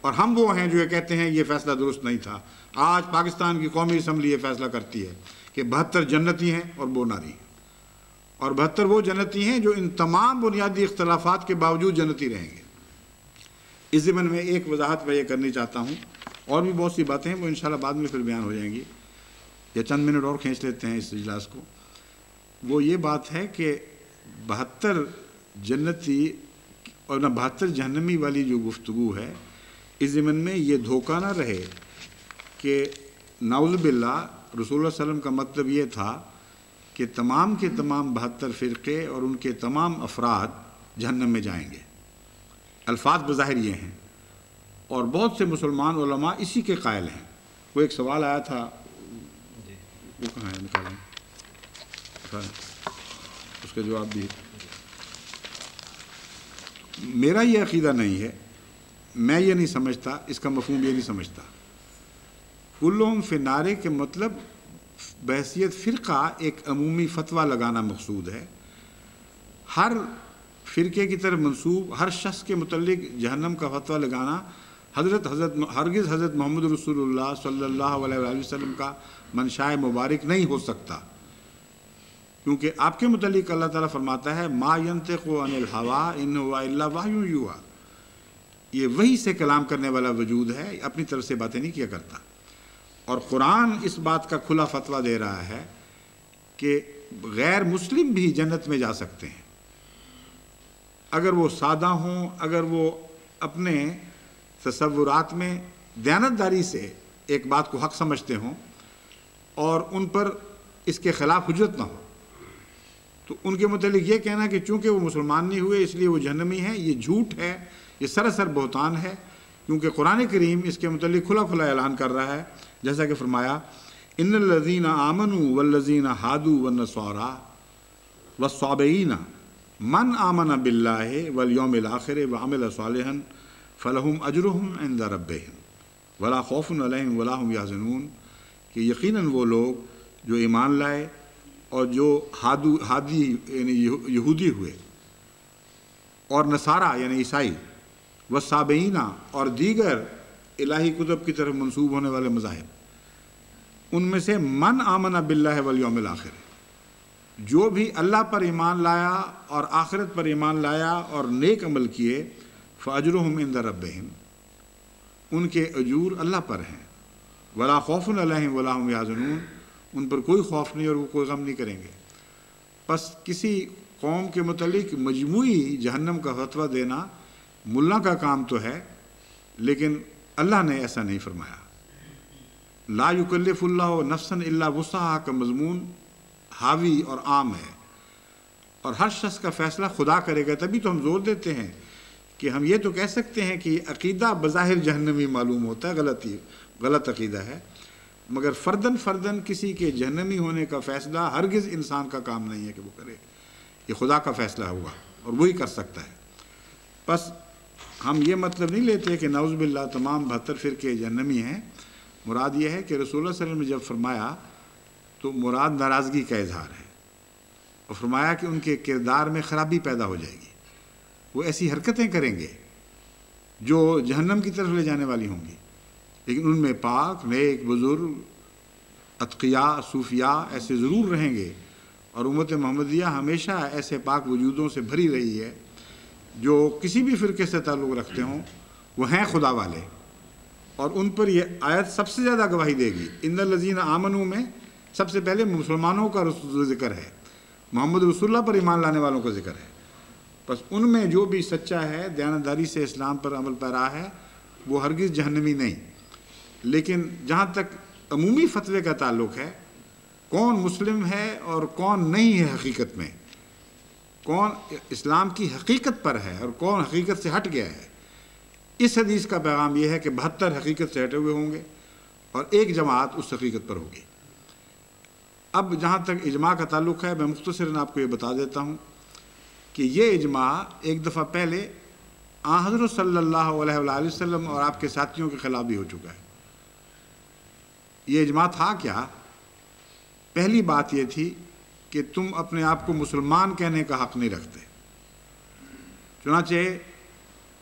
اور ہم وہ ہیں جو یہ کہتے ہیں یہ فیصلہ درست نہیں تھا۔ آج پاکستان کی قومی اسمبلی یہ فیصلہ کرتی ہے کہ 72 جنتی ہیں اور 2 ناری ہیں، اور 72 وہ جنتی ہیں جو ان تمام بنیادی اختلافات کے باوجود جنتی رہیں گے۔ اس ضمن میں ایک وضاحت میں یہ کرنی چاہتا ہوں، اور بھی بہت سی باتیں ہیں وہ انشاءاللہ بعد میں پھر بیان ہو جائیں گی، یا چند منٹ اور کھینچ لیتے ہیں اس اجلاس کو۔ وہ یہ بات ہے کہ 72 جنتی اور 72 جہنمی والی جو گفتگو ہے، اس ضمن میں یہ دھوکہ نہ رہے کہ نعوذ باللہ رسول اللہ صلی اللہ علیہ وسلم کا مطلب یہ تھا کہ تمام کے تمام 72 فرقے اور ان کے تمام افراد جہنم میں جائیں گے۔ الفاظ بظاہر یہ ہیں، اور بہت سے مسلمان علماء اسی کے قائل ہیں۔ وہ ایک سوال آیا تھا، وہ کہاں ہے، نکالیں اس کا جواب بھی۔ میرا یہ عقیدہ نہیں ہے، میں یہ نہیں سمجھتا، اس کا مفہوم یہ نہیں سمجھتا۔ کلہم فی النار کے مطلب بحیثیت فرقہ ایک عمومی فتویٰ لگانا مقصود ہے، ہر فرقے کی طرف منسوب ہر شخص کے متعلق جہنم کا فتویٰ لگانا ہرگز حضرت محمد رسول اللہ صلی اللہ علیہ وآلہ وسلم کا منشاء مبارک نہیں ہو سکتا، کیونکہ آپ کے متعلق اللہ تعالیٰ فرماتا ہے ما ینطق عن الہویٰ ان ہوا الا وحی یوحیٰ، یہ وحی سے کلام کرنے والا وجود ہے، اپنی طرف سے باتیں نہیں کیا کرتا۔ اور قرآن اس بات کا کھلا فتویٰ دے رہا ہے کہ غیر مسلم بھی جنت میں جا سکتے ہیں، اگر وہ سادہ ہوں، اگر وہ اپنے تصورات میں دیانتداری سے ایک بات کو حق سمجھتے ہوں اور ان پر اس کے خلاف حجت نہ ہو۔ تو ان کے متعلق یہ کہنا کہ چونکہ وہ مسلمان نہیں ہوئے اس لیے وہ جہنمی ہیں، یہ جھوٹ ہے، یہ سراسر بہتان ہے، کیونکہ قرآن کریم اس کے متعلق کھلا کھلا اعلان کر رہا ہے، جیسا کہ فرمایا ان الذین آمنوا والذین ہادوا والنصارى والصابئین من آمن باللہ والیوم الآخر وعمل صالحا فلہم اجرہم عند ربہم ولا خوف علیہم ولا هم یحزنون، کہ یقیناً وہ لوگ جو ایمان لائے اور جو ہادی یعنی یہودی ہوئے اور نصارہ یعنی عیسائی والسابعینہ اور دیگر الہی کتب کی طرف منسوب ہونے والے مذاہب، ان میں سے من آمن باللہ والیوم الآخر، جو بھی اللہ پر ایمان لایا اور آخرت پر ایمان لایا اور نیک عمل کیے، فاجرہم عند ربہم، ان کے اجور اللہ پر ہیں، ولا خوف علیہم ولا هم یحزنون، ان پر کوئی خوف نہیں اور وہ کوئی غم نہیں کریں گے۔ پس کسی قوم کے متعلق مجموعی جہنم کا فتویٰ دینا ملا کا کام تو ہے، لیکن اللہ نے ایسا نہیں فرمایا۔ لا یکلف اللہ نفسا الا وسعہا کا مضمون حاوی اور عام ہے، اور ہر شخص کا فیصلہ خدا کرے گا۔ تبھی تو ہم زور دیتے ہیں کہ ہم یہ تو کہہ سکتے ہیں کہ عقیدہ بظاہر جہنمی معلوم ہوتا ہے، غلط عقیدہ ہے، مگر فرداً کسی کے جہنمی ہونے کا فیصلہ ہرگز انسان کا کام نہیں ہے کہ وہ کرے، یہ خدا کا فیصلہ ہوگا اور وہی کر سکتا ہے۔ بس ہم یہ مطلب نہیں لیتے کہ نعوذ باللہ تمام 72 فرقے جہنمی ہیں، مراد یہ ہے کہ رسول اللہ صلی اللہ علیہ وسلم نے جب فرمایا تو مراد ناراضگی کا اظہار ہے، اور فرمایا کہ ان کے کردار میں خرابی پیدا ہو جائے گی، وہ ایسی حرکتیں کریں گے جو جہنم کی طرف لے جانے والی ہوں گی، لیکن ان میں پاک نیک بزرگ اتقیاء صوفیاء ایسے ضرور رہیں گے، اور امت محمدیہ ہمیشہ ایسے پاک وجودوں سے بھری رہی ہے جو کسی بھی فرقے سے تعلق رکھتے ہوں، وہ ہیں خدا والے، اور ان پر یہ آیت سب سے زیادہ گواہی دے گی۔ ان الذین آمنوا میں سب سے پہلے مسلمانوں کا ذکر ہے، محمد رسول اللہ پر ایمان لانے والوں کا ذکر ہے، بس ان میں جو بھی سچا ہے، دیانتداری سے اسلام پر عمل پیرا ہے، وہ ہرگز جہنمی نہیں۔ لیکن جہاں تک عمومی فتوے کا تعلق ہے، کون مسلم ہے اور کون نہیں ہے، حقیقت میں کون اسلام کی حقیقت پر ہے اور کون حقیقت سے ہٹ گیا ہے، اس حدیث کا پیغام یہ ہے کہ 72 حقیقت سے ہٹے ہوئے ہوں گے اور ایک جماعت اس حقیقت پر ہوگی۔ اب جہاں تک اجماع کا تعلق ہے، میں مختصراً آپ کو یہ بتا دیتا ہوں کہ یہ اجماع ایک دفعہ پہلے حضرت صلی اللہ علیہ وآلہ وسلم اور آپ کے ساتھیوں کے خلاف بھی ہو چکا ہے۔ یہ اجماع تھا کیا؟ پہلی بات یہ تھی کہ تم اپنے آپ کو مسلمان کہنے کا حق نہیں رکھتے، چنانچہ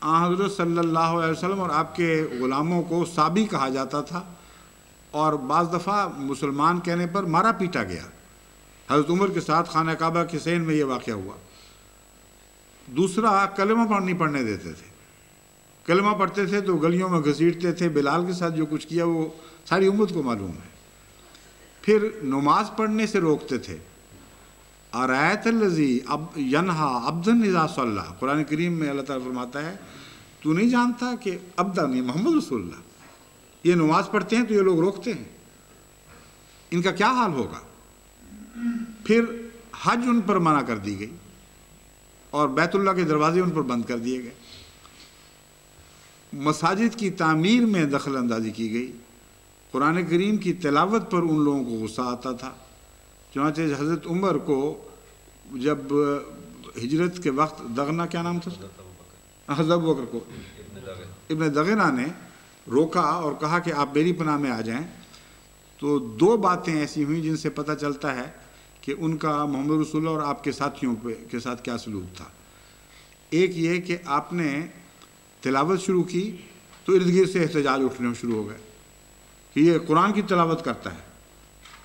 حضرت صلی اللہ علیہ وسلم اور آپ کے غلاموں کو صابی کہا جاتا تھا، اور بعض دفعہ مسلمان کہنے پر مارا پیٹا گیا۔ حضرت عمر کے ساتھ خانہ کعبہ کے سین میں یہ واقعہ ہوا۔ دوسرا، کلمہ نہیں پڑھنے دیتے تھے، کلمہ پڑھتے تھے تو گلیوں میں گھسیٹتے تھے۔ بلال کے ساتھ جو کچھ کیا وہ ساری امت کو معلوم ہے۔ پھر نماز پڑھنے سے روکتے تھے۔ ارایت الذی ینہا عبدا اذا صلی، قرآن کریم میں اللہ تعالیٰ فرماتا ہے تو نہیں جانتا کہ عبدا نہیں محمد رسول اللہ یہ نماز پڑھتے ہیں تو یہ لوگ روکتے ہیں، ان کا کیا حال ہوگا؟ پھر حج ان پر منع کر دی گئی اور بیت اللہ کے دروازے ان پر بند کر دیے گئے۔ مساجد کی تعمیر میں دخل اندازی کی گئی۔ قرآن کریم کی تلاوت پر ان لوگوں کو غصہ آتا تھا، چنانچہ حضرت عمر کو جب ہجرت کے وقت دغنا، کیا نام تھا حضرت ابوبکر کو ابن دغنا نے روکا اور کہا کہ آپ میری پناہ میں آ جائیں، تو دو باتیں ایسی ہوئیں جن سے پتہ چلتا ہے کہ ان کا محمد رسول اللہ اور آپ کے ساتھیوں کے ساتھ کیا سلوک تھا۔ ایک یہ کہ آپ نے تلاوت شروع کی تو ارد گرد سے احتجاج اٹھنے شروع ہو گئے کہ یہ قرآن کی تلاوت کرتا ہے،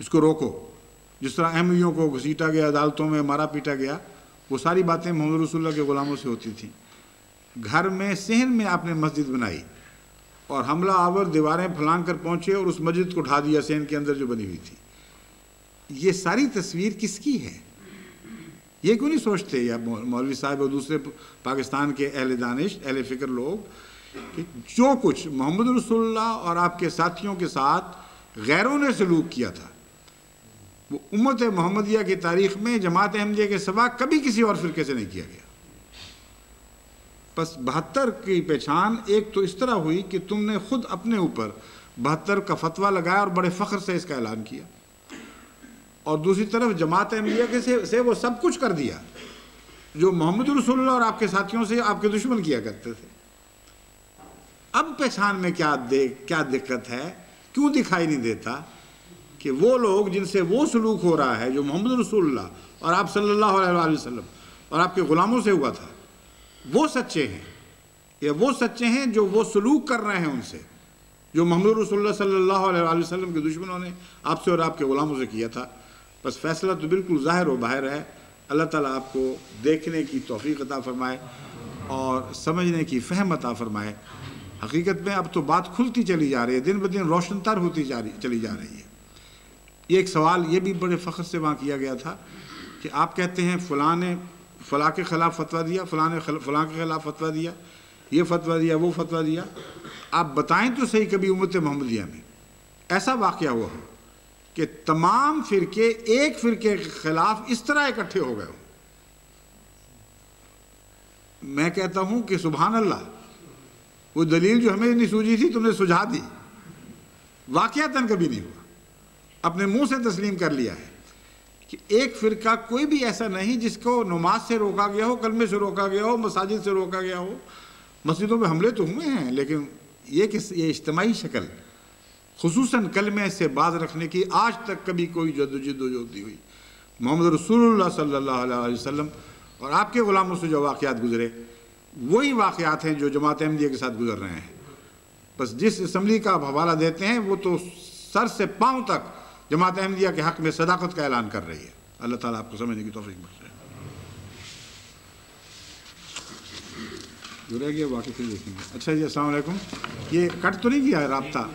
اس کو روکو۔ جس طرح احمدیوں کو گھسیٹا گیا، عدالتوں میں مارا پیٹا گیا، وہ ساری باتیں محمد رسول اللہ کے غلاموں سے ہوتی تھیں۔ گھر میں صحن میں آپ نے مسجد بنائی اور حملہ آور دیواریں پھلانگ کر پہنچے اور اس مسجد کو اٹھا دیا صحن کے اندر جو بنی ہوئی تھی۔ یہ ساری تصویر کس کی ہے؟ یہ کیوں نہیں سوچتے یا مولوی صاحب اور دوسرے پاکستان کے اہل دانش اہل فکر لوگ کہ جو کچھ محمد رسول اللہ اور آپ کے ساتھیوں کے ساتھ غیروں نے سلوک کیا تھا وہ امت محمدیہ کی تاریخ میں جماعت احمدیہ کے سوا کبھی کسی اور فرقے سے نہیں کیا گیا۔ بس 72 کی پہچان ایک تو اس طرح ہوئی کہ تم نے خود اپنے اوپر 72 کا فتویٰ لگایا اور بڑے فخر سے اس کا اعلان کیا، اور دوسری طرف جماعت احمدیہ کے سے وہ سب کچھ کر دیا جو محمد رسول اللہ اور آپ کے ساتھیوں سے آپ کے دشمن کیا کرتے تھے۔ اب پہچان میں کیا دقت ہے؟ کیوں دکھائی نہیں دیتا کہ وہ لوگ جن سے وہ سلوک ہو رہا ہے جو محمد رسول اللہ اور آپ صلی اللہ علیہ وسلم اور آپ کے غلاموں سے ہوا تھا، وہ سچے ہیں، یا وہ سچے ہیں جو وہ سلوک کر رہے ہیں ان سے جو محمد رسول اللہ صلی اللہ علیہ وسلم کے دشمنوں نے آپ سے اور آپ کے غلاموں سے کیا تھا۔ بس فیصلہ تو بالکل ظاہر و باہر ہے۔ اللہ تعالیٰ آپ کو دیکھنے کی توفیق عطا فرمائے اور سمجھنے کی فہم عطا فرمائے۔ حقیقت میں اب تو بات کھلتی چلی جا رہی ہے، دن بدن روشن تر ہوتی چلی جا رہی ہے۔ یہ ایک سوال یہ بھی بڑے فخر سے وہاں کیا گیا تھا کہ آپ کہتے ہیں فلاں نے فلاں کے خلاف فتویٰ دیا، فلاں نے فلاں کے خلاف فتویٰ دیا، یہ فتویٰ دیا، وہ فتویٰ دیا۔ آپ بتائیں تو صحیح کبھی امت محمدیہ میں ایسا واقعہ ہوا ہو کہ تمام فرقے ایک فرقے کے خلاف اس طرح اکٹھے ہو گئے ہوں۔ میں کہتا ہوں کہ سبحان اللہ، وہ دلیل جو ہمیں نہیں سوجی تھی تم نے سجھا دی، واقعتاً کبھی نہیں ہوا، اپنے منہ سے تسلیم کر لیا ہے کہ ایک فرقہ کوئی بھی ایسا نہیں جس کو نماز سے روکا گیا ہو، کلمے سے روکا گیا ہو، مساجد سے روکا گیا ہو۔ مسجدوں میں حملے تو ہوئے ہیں، لیکن یہ اجتماعی شکل خصوصاً کلمے سے باز رکھنے کی آج تک کبھی کوئی جدوجہد نہیں ہوئی۔ محمد رسول اللہ صلی اللہ علیہ وسلم اور آپ کے غلاموں سے جو واقعات گزرے وہی واقعات ہیں جو جماعت احمدیہ کے ساتھ گزر رہے ہیں۔ بس جس اسمبلی کا آپ حوالہ دیتے ہیں وہ تو سر سے پاؤں تک جماعت احمدیہ کے حق میں صداقت کا اعلان کر رہی ہے۔ اللہ تعالیٰ آپ کو سمجھنے کی توفیق بخشے۔ رہ گیا باقی پھر دیکھیں گے۔ اچھا جی، السلام علیکم۔ یہ کٹ تو نہیں کیا ہے رابطہ؟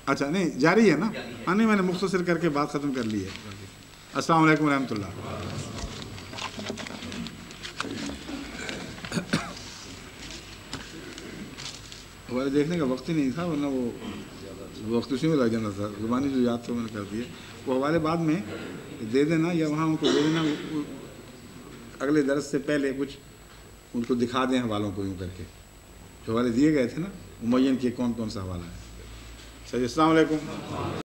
اچھا نہیں، جاری ہے نا؟ ہاں نہیں، میں نے مختصر کر کے بات ختم کر لی ہے۔ السلام علیکم ورحمۃ اللہ۔ ہمارے دیکھنے کا وقت ہی نہیں تھا، ورنہ وہ وقت اسی میں لگ جانا تھا۔ زبانی جو یاد تو میں نے کر دی ہے، وہ حوالے بعد میں دے دینا یا وہاں ان کو دے دینا، اگلے درس سے پہلے کچھ ان کو دکھا دیں حوالوں کو یوں کر کے، جو حوالے دیے گئے تھے نا، معین کیے کون کون سا حوالہ ہے۔ السلام علیکم۔